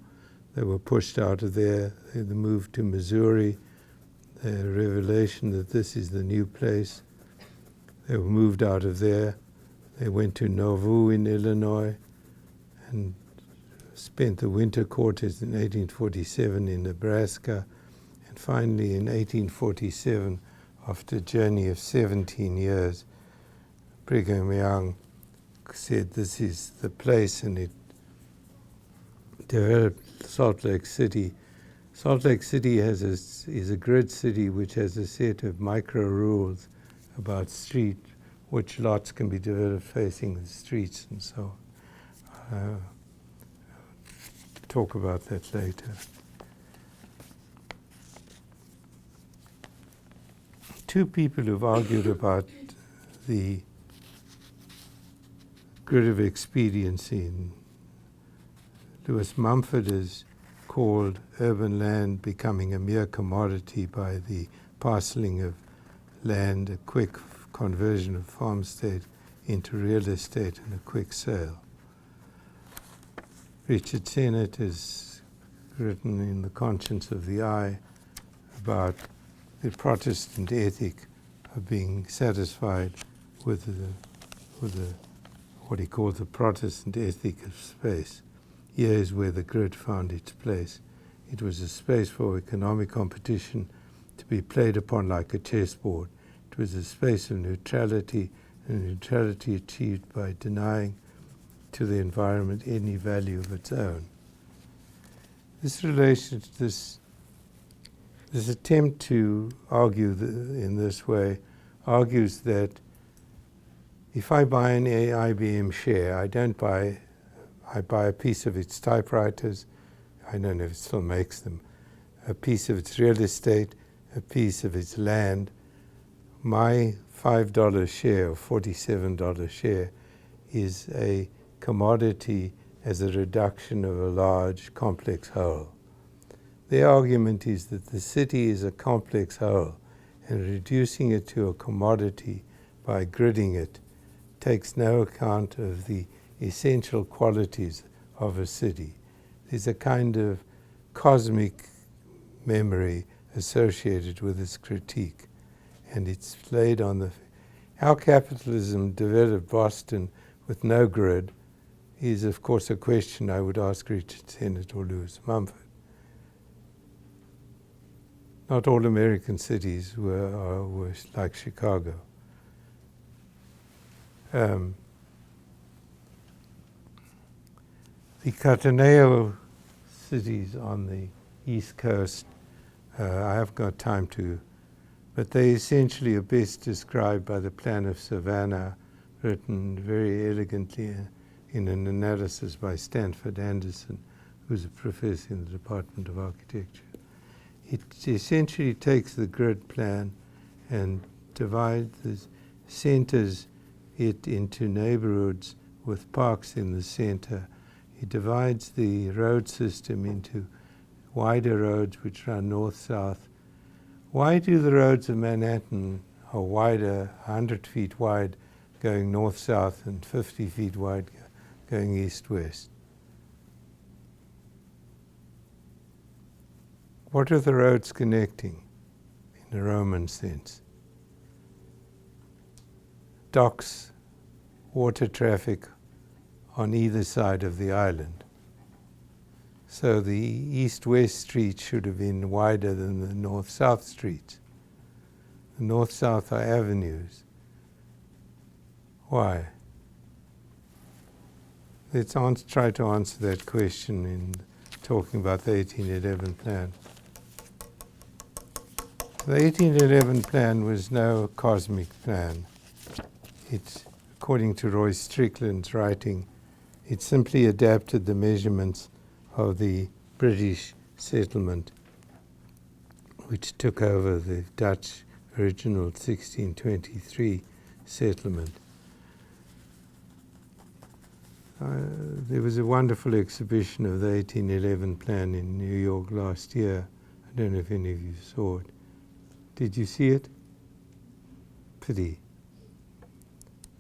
Speaker 2: They were pushed out of there. They moved to Missouri. The revelation that this is the new place. They were moved out of there. They went to Nauvoo in Illinois and spent the winter quarters in 1847 in Nebraska. And finally in 1847, after a journey of 17 years, Brigham Young said this is the place, and it developed Salt Lake City. Salt Lake City is a grid city which has a set of micro rules about which lots can be developed facing the streets and so on. Talk about that later. Two people who've argued about the grid of expediency. Lewis Mumford is called urban land becoming a mere commodity by the parceling of land, a quick conversion of farmstead into real estate and a quick sale. Richard Sennett has written in The Conscience of the Eye about the Protestant ethic of being satisfied with what he calls the Protestant ethic of space. Here is where the grid found its place. It was a space for economic competition to be played upon like a chessboard. It was a space of neutrality, and neutrality achieved by denying to the environment any value of its own. This relation to this attempt to argue in this way argues that if I buy an IBM share, I buy a piece of its typewriters, I don't know if it still makes them, a piece of its real estate, a piece of its land. My $5 share or $47 share is a commodity as a reduction of a large complex whole. Their argument is that the city is a complex whole, and reducing it to a commodity by gridding it takes no account of the essential qualities of a city. There's a kind of cosmic memory associated with this critique, and it's laid on the... How capitalism developed Boston with no grid is, of course, a question I would ask Richard Sennett or Lewis Mumford. Not all American cities were like Chicago. The Cataneo cities on the East Coast, I haven't got time to, but they essentially are best described by the Plan of Savannah, written very elegantly in an analysis by Stanford Anderson, who's a professor in the Department of Architecture. It essentially takes the grid plan and centers it into neighborhoods with parks in the center. It divides the road system into wider roads which run north-south. Why do the roads of Manhattan are wider, 100 feet wide, going north-south, and 50 feet wide, going east-west? What are the roads connecting in a Roman sense? Docks, water traffic on either side of the island. So the east-west streets should have been wider than the north-south streets. The north-south are avenues. Why? Let's try to answer that question in talking about the 1811 plan. The 1811 plan was no cosmic plan. It's, according to Roy Strickland's writing, it simply adapted the measurements of the British settlement, which took over the Dutch original 1623 settlement. There was a wonderful exhibition of the 1811 plan in New York last year. I don't know if any of you saw it. Did you see it? Pity.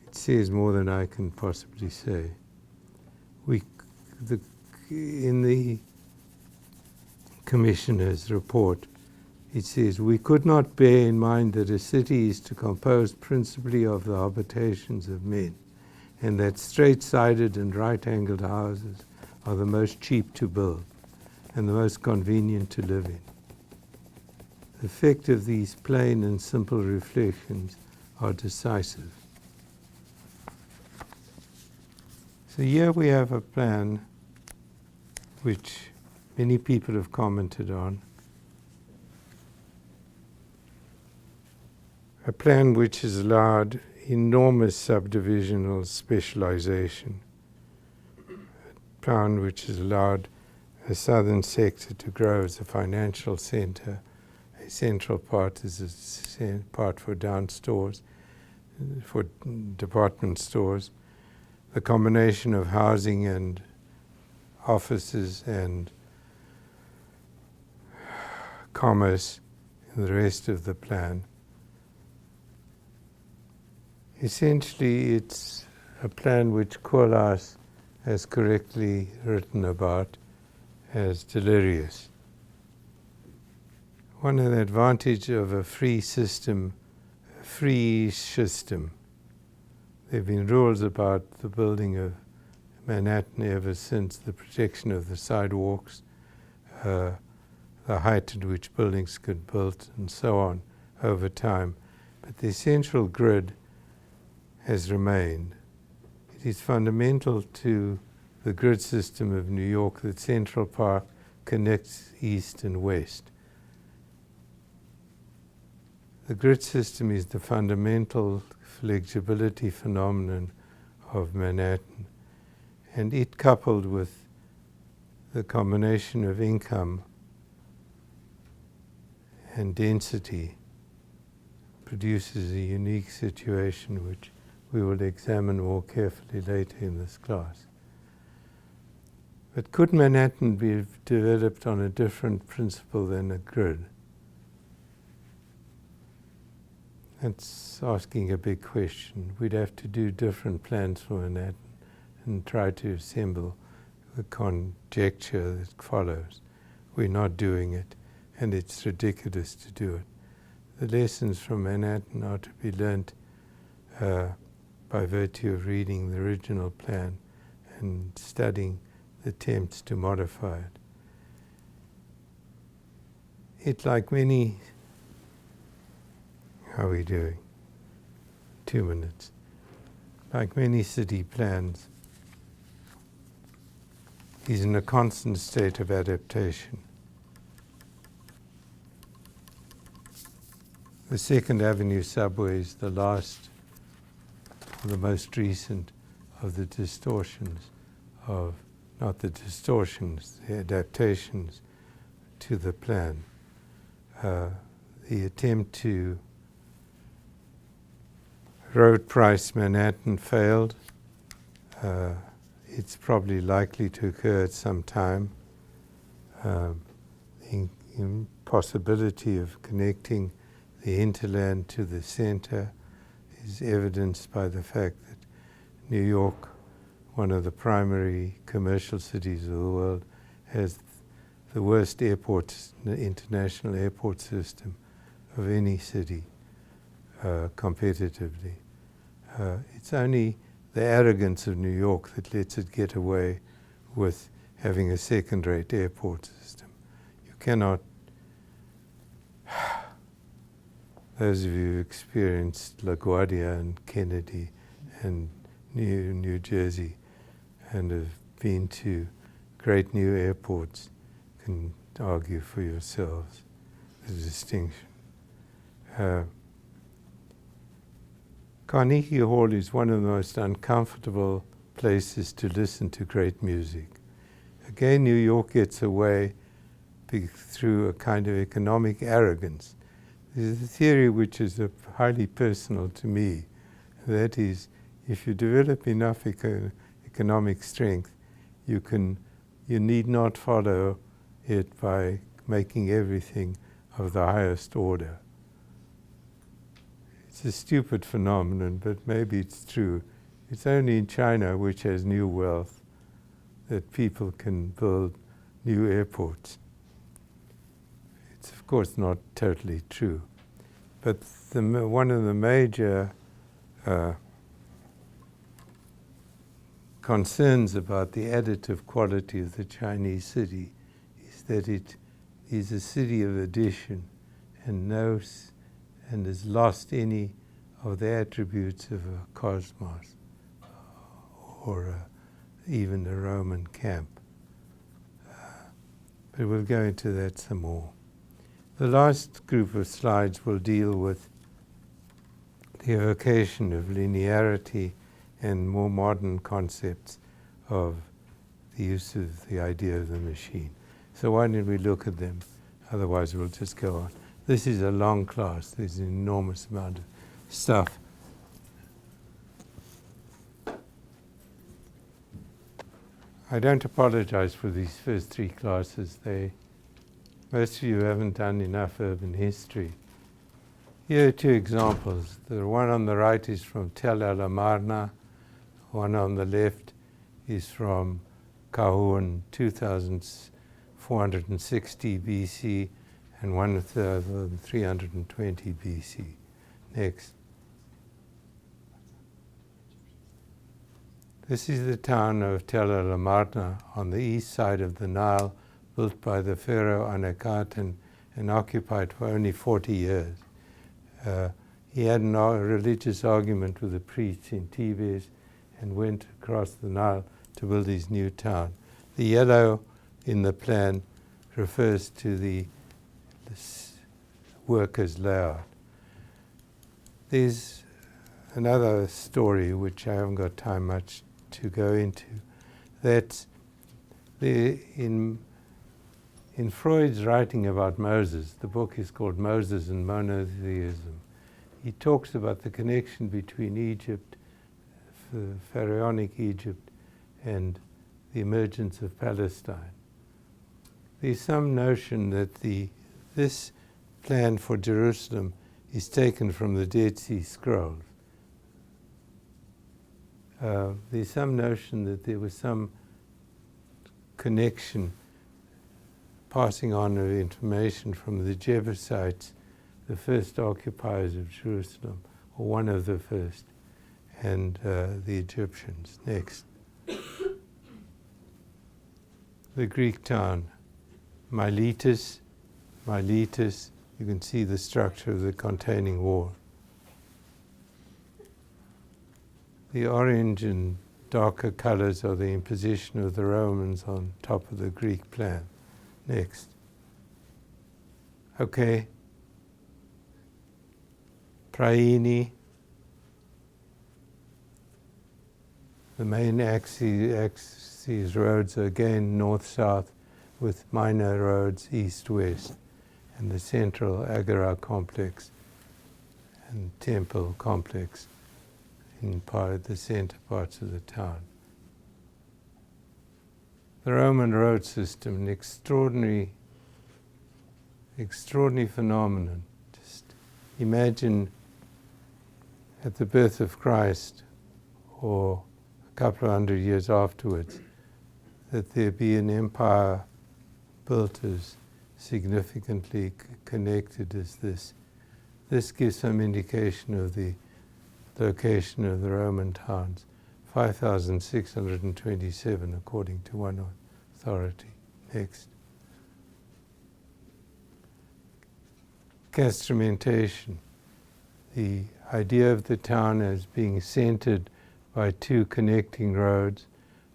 Speaker 2: It says more than I can possibly say. In the Commissioner's report, it says, we could not bear in mind that a city is to compose principally of the habitations of men, and that straight-sided and right-angled houses are the most cheap to build and the most convenient to live in. The effect of these plain and simple reflections are decisive. So here we have a plan which many people have commented on. A plan which has allowed enormous subdivisional specialization. A plan which has allowed a southern sector to grow as a financial center, a central part as a part for down stores, for department stores, the combination of housing and offices and commerce in the rest of the plan. Essentially, it's a plan which Koolhaas has correctly written about as delirious. One of the advantages of a free system, there have been rules about the building of Manhattan ever since, the protection of the sidewalks, the height at which buildings could be built, and so on over time. But the essential grid has remained. It is fundamental to the grid system of New York that Central Park connects east and west. The grid system is the fundamental flexibility phenomenon of Manhattan, and it, coupled with the combination of income and density produces a unique situation which we will examine more carefully later in this class. But could Manhattan be developed on a different principle than a grid? That's asking a big question. We'd have to do different plans for Manhattan and try to assemble the conjecture that follows. We're not doing it, and it's ridiculous to do it. The lessons from Manhattan are to be learnt by virtue of reading the original plan and studying the attempts to modify it. It's like many... How are we doing? 2 minutes. Like many city plans, is in a constant state of adaptation. The Second Avenue subway is the last, the most recent of the distortions of, not the distortions, the adaptations to the plan. The attempt to road price Manhattan failed. It's probably likely to occur at some time. The impossibility of connecting the hinterland to the center is evidenced by the fact that New York, one of the primary commercial cities of the world, has the worst international airport system of any city competitively. It's only the arrogance of New York that lets it get away with having a second-rate airport system. You cannot... Those of you who experienced LaGuardia and Kennedy and New Jersey and have been to great new airports can argue for yourselves the distinction. Carnegie Hall is one of the most uncomfortable places to listen to great music. Again, New York gets away through a kind of economic arrogance. There's a theory which is highly personal to me. That is, if you develop enough economic strength, you need not follow it by making everything of the highest order. It's a stupid phenomenon, but maybe it's true. It's only in China, which has new wealth, that people can build new airports. It's of course not totally true. But one of the major concerns about the additive quality of the Chinese city is that it is a city of addition and has lost any of the attributes of a cosmos or even a Roman camp. But we'll go into that some more. The last group of slides will deal with the evocation of linearity and more modern concepts of the use of the idea of the machine. So why don't we look at them? Otherwise we'll just go on. This is a long class. There's an enormous amount of stuff. I don't apologize for these first three classes. Most of you haven't done enough urban history. Here are two examples. The one on the right is from Tel El Amarna. One on the left is from Kahun, 2460 BC, and 1320 BC. Next. This is the town of Tel El Amarna on the east side of the Nile, built by the pharaoh Anakheton and occupied for only 40 years. He had a religious argument with the priests in Thebes and went across the Nile to build his new town. The yellow in the plan refers to the workers' layout. There's another story which I haven't got time much to go into. That In Freud's writing about Moses, the book is called Moses and Monotheism. He talks about the connection between Egypt, pharaonic Egypt, and the emergence of Palestine. There's some notion that this plan for Jerusalem is taken from the Dead Sea Scrolls. There's some notion that there was some connection, passing on of information from the Jebusites, the first occupiers of Jerusalem, or one of the first, and the Egyptians. Next. The Greek town, Miletus. Miletus, you can see the structure of the containing wall. The orange and darker colors are the imposition of the Romans on top of the Greek plan. Next. Okay. Praini. The main axes roads are again north-south, with minor roads east-west, and the central agora complex and temple complex in the center parts of the town. The Roman road system, an extraordinary phenomenon. Just imagine at the birth of Christ, or a couple of hundred years afterwards, that there be an empire built as significantly connected as this. This gives some indication of the location of the Roman towns. 5,627 according to one authority. Next. Castramentation. The idea of the town as being centered by two connecting roads,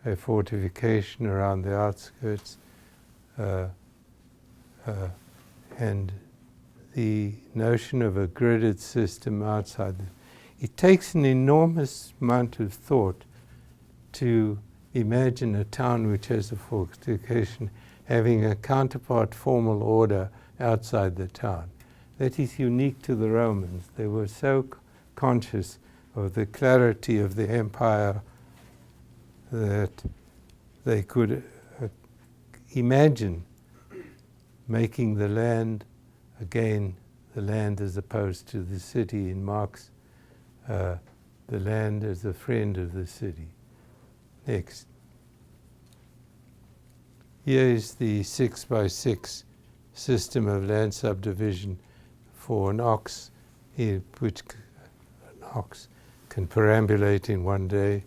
Speaker 2: a fortification around the outskirts, and the notion of a gridded system outside. It takes an enormous amount of thought to imagine a town which has a fortification having a counterpart formal order outside the town. That is unique to the Romans. They were so conscious of the clarity of the empire that they could imagine making the land, again, the land as opposed to the city in Marx, the land as a friend of the city. Next. Here is the 6x6 system of land subdivision for an ox, which an ox can perambulate in one day.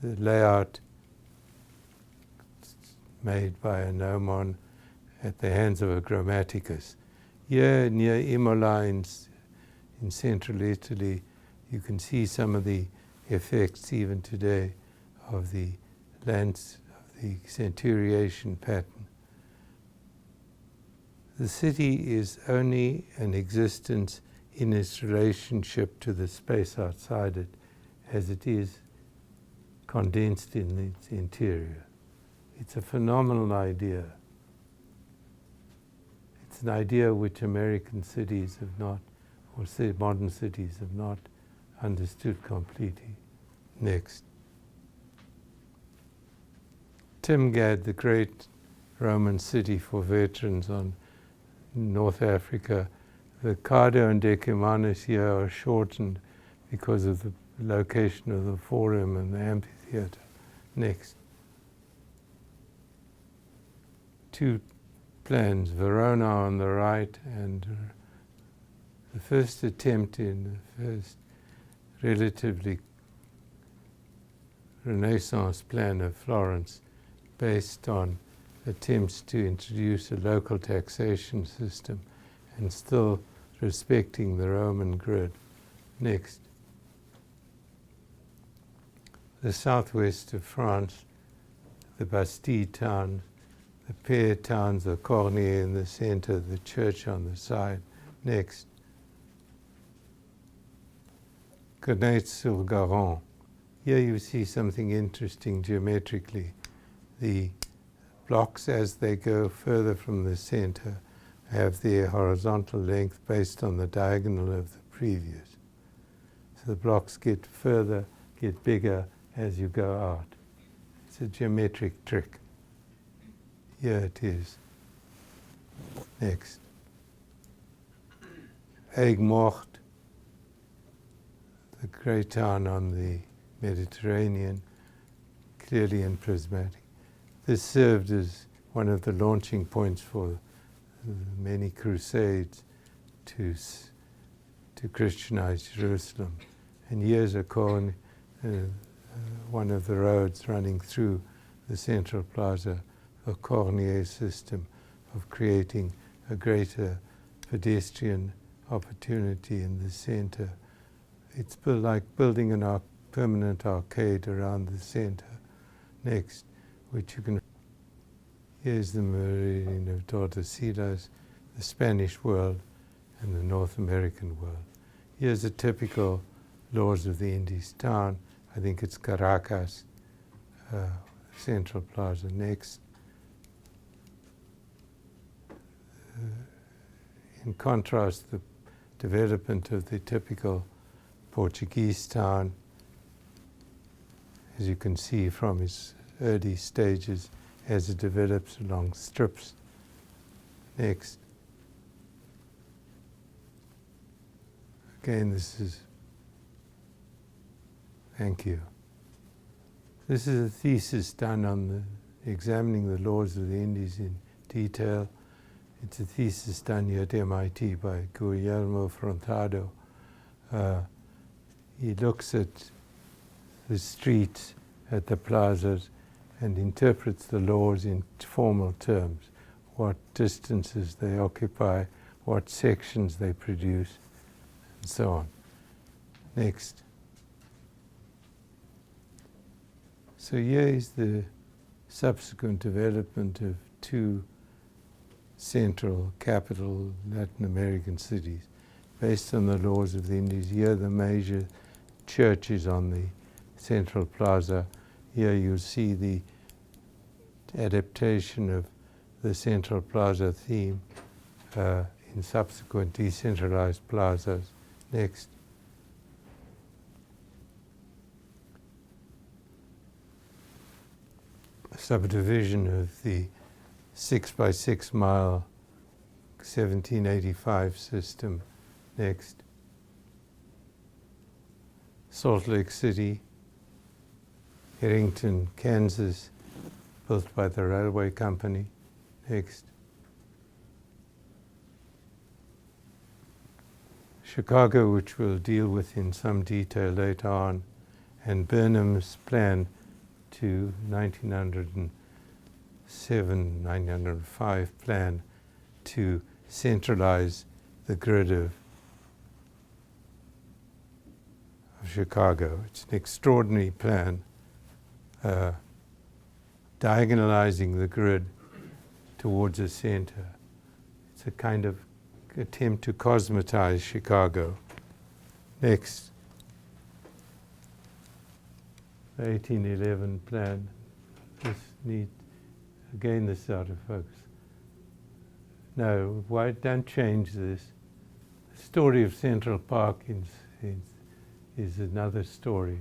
Speaker 2: The layout made by a nomon at the hands of a grammaticus. Here near Imola in central Italy, you can see some of the effects even today of the lands of the centuriation pattern. The city is only an existence in its relationship to the space outside it, as it is condensed in its interior. It's a phenomenal idea. It's an idea which American cities have not, or say modern cities have not understood completely. Next. Timgad, the great Roman city for veterans on North Africa. The Cardo and Decumanus here are shortened because of the location of the forum and the amphitheater. Next. Two plans, Verona on the right, and the first attempt in the first relatively Renaissance plan of Florence, based on attempts to introduce a local taxation system and still respecting the Roman grid. Next. The southwest of France, the Bastide towns, the pair towns of Cornier in the center, the church on the side. Next. Connaître-sur-Garonne. Here you see something interesting geometrically. The blocks, as they go further from the center, have their horizontal length based on the diagonal of the previous. So the blocks get further, get bigger as you go out. It's a geometric trick. Here it is. Next. Aigues-Mortes, the great town on the Mediterranean, clearly and prismatic. This served as one of the launching points for many crusades to Christianize Jerusalem. And here's one of the roads running through the central plaza, a Cornier system of creating a greater pedestrian opportunity in the center. It's like building a permanent arcade around the center. Next, which you can. Here's the meridian of Tordesillas, the Spanish world and the North American world. Here's a typical Laws of the Indies town. I think it's Caracas, Central Plaza. Next. In contrast, the development of the typical Portuguese town, as you can see from its early stages as it develops along strips. Next. Again, thank you. This is a thesis done on examining the laws of the Indies in detail. It's a thesis done here at MIT by Guillermo Frontado. He looks at the streets, at the plazas, and interprets the laws in formal terms, what distances they occupy, what sections they produce, and so on. Next. So here is the subsequent development of two central capital Latin American cities based on the laws of the Indies. Here the major churches on the central plaza. Here you see the adaptation of the central plaza theme in subsequent decentralized plazas. Next. Subdivision of the 6 by 6 mile 1785 system. Next. Salt Lake City, Harrington, Kansas, built by the railway company. Next. Chicago, which we'll deal with in some detail later on, and Burnham's plan to 1907, 1905 plan to centralize the grid of Chicago. It's an extraordinary plan, diagonalizing the grid towards the center. It's a kind of attempt to cosmetize Chicago. Next. The 1811 plan. This is out of focus. No, why don't change this? The story of Central Park is another story.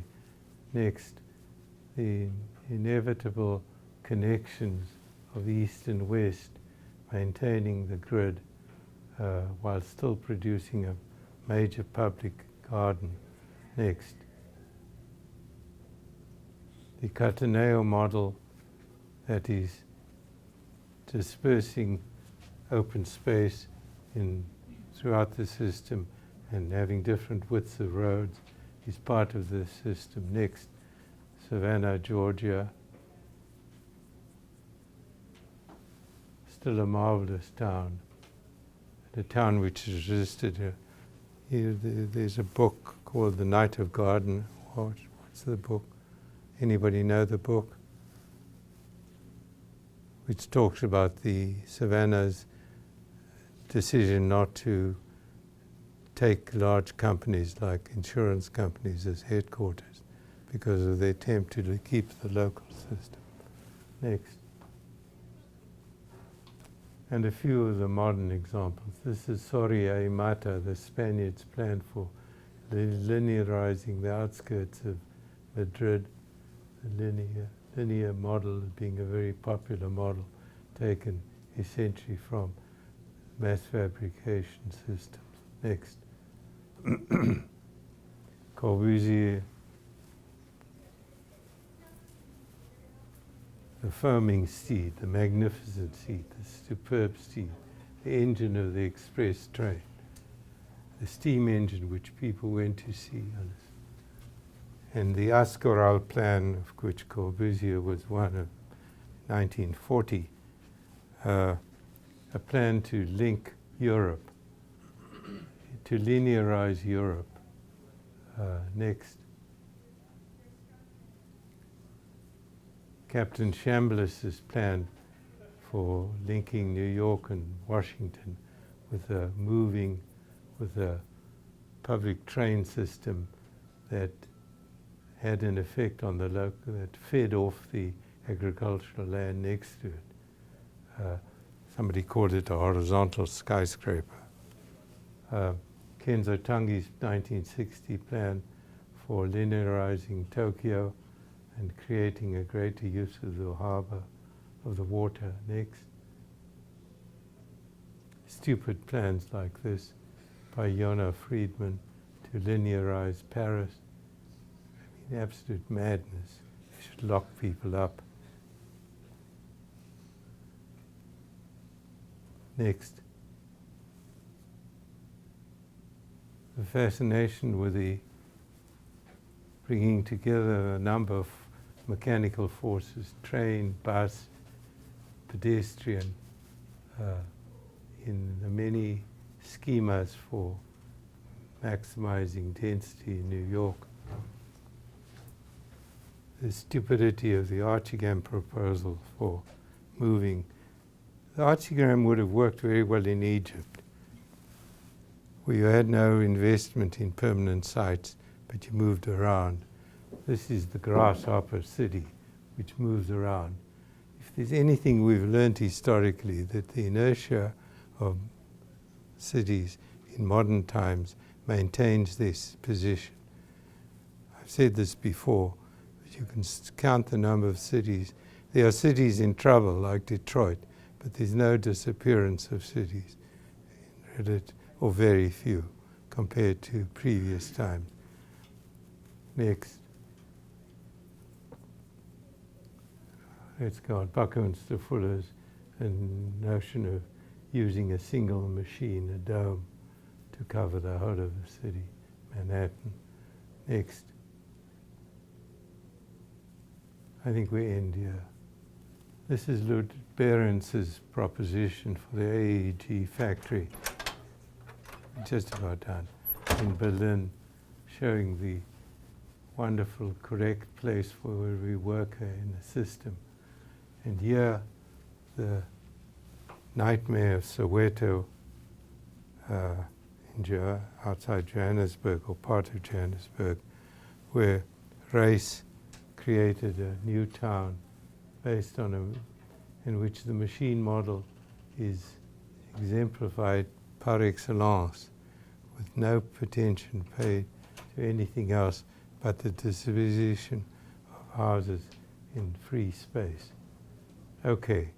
Speaker 2: Next, the inevitable connections of East and West, maintaining the grid while still producing a major public garden. Next. The Cataneo model, that is dispersing open space throughout the system and having different widths of roads, is part of the system. Next, Savannah, Georgia. Still a marvelous town. A town which has resisted. There's a book called The Night of Garden. What's the book? Anybody know the book? Which talks about the Savannah's decision not to take large companies like insurance companies as headquarters because of their attempt to keep the local system. Next. and a few of the modern examples. This is Soria y Mata, the Spaniards' plan for linearizing the outskirts of Madrid. The linear model being a very popular model taken essentially from mass fabrication systems. Next. Corbusier. The foaming steed, the magnificent steed, the superb steed, the engine of the express train, the steam engine which people went to see. And the Ascoral plan, of which Corbusier was one of 1940, a plan to link Europe, to linearize Europe. Next. Captain Chambliss's plan for linking New York and Washington with a public train system that had an effect on the local, that fed off the agricultural land next to it. Somebody called it a horizontal skyscraper. Kenzo Tange's 1960 plan for linearizing Tokyo and creating a greater use of the harbor, of the water. Next. Stupid plans like this by Yona Friedman to linearize Paris. I mean, absolute madness. You should lock people up. Next. The fascination with the bringing together a number of mechanical forces, train, bus, pedestrian, in the many schemas for maximizing density in New York. The stupidity of the archigram proposal for moving. The archigram would have worked very well in Egypt, where you had no investment in permanent sites, but you moved around. This is the grasshopper city, which moves around. If there's anything we've learned historically, that the inertia of cities in modern times maintains this position. I've said this before, but you can count the number of cities. There are cities in trouble, like Detroit, but there's no disappearance of cities, or very few, compared to previous times. Next. Let's go on. Buckminster Fuller's notion of using a single machine, a dome, to cover the whole of the city, Manhattan. Next. I think we end here. This is Lud Behrens's proposition for the AEG factory. Just about done. In Berlin, showing the wonderful, correct place for every worker in the system. And here, the nightmare of Soweto, outside Johannesburg, or part of Johannesburg, where race created a new town based on in which the machine model is exemplified par excellence, with no attention paid to anything else but the disposition of houses in free space. Okay.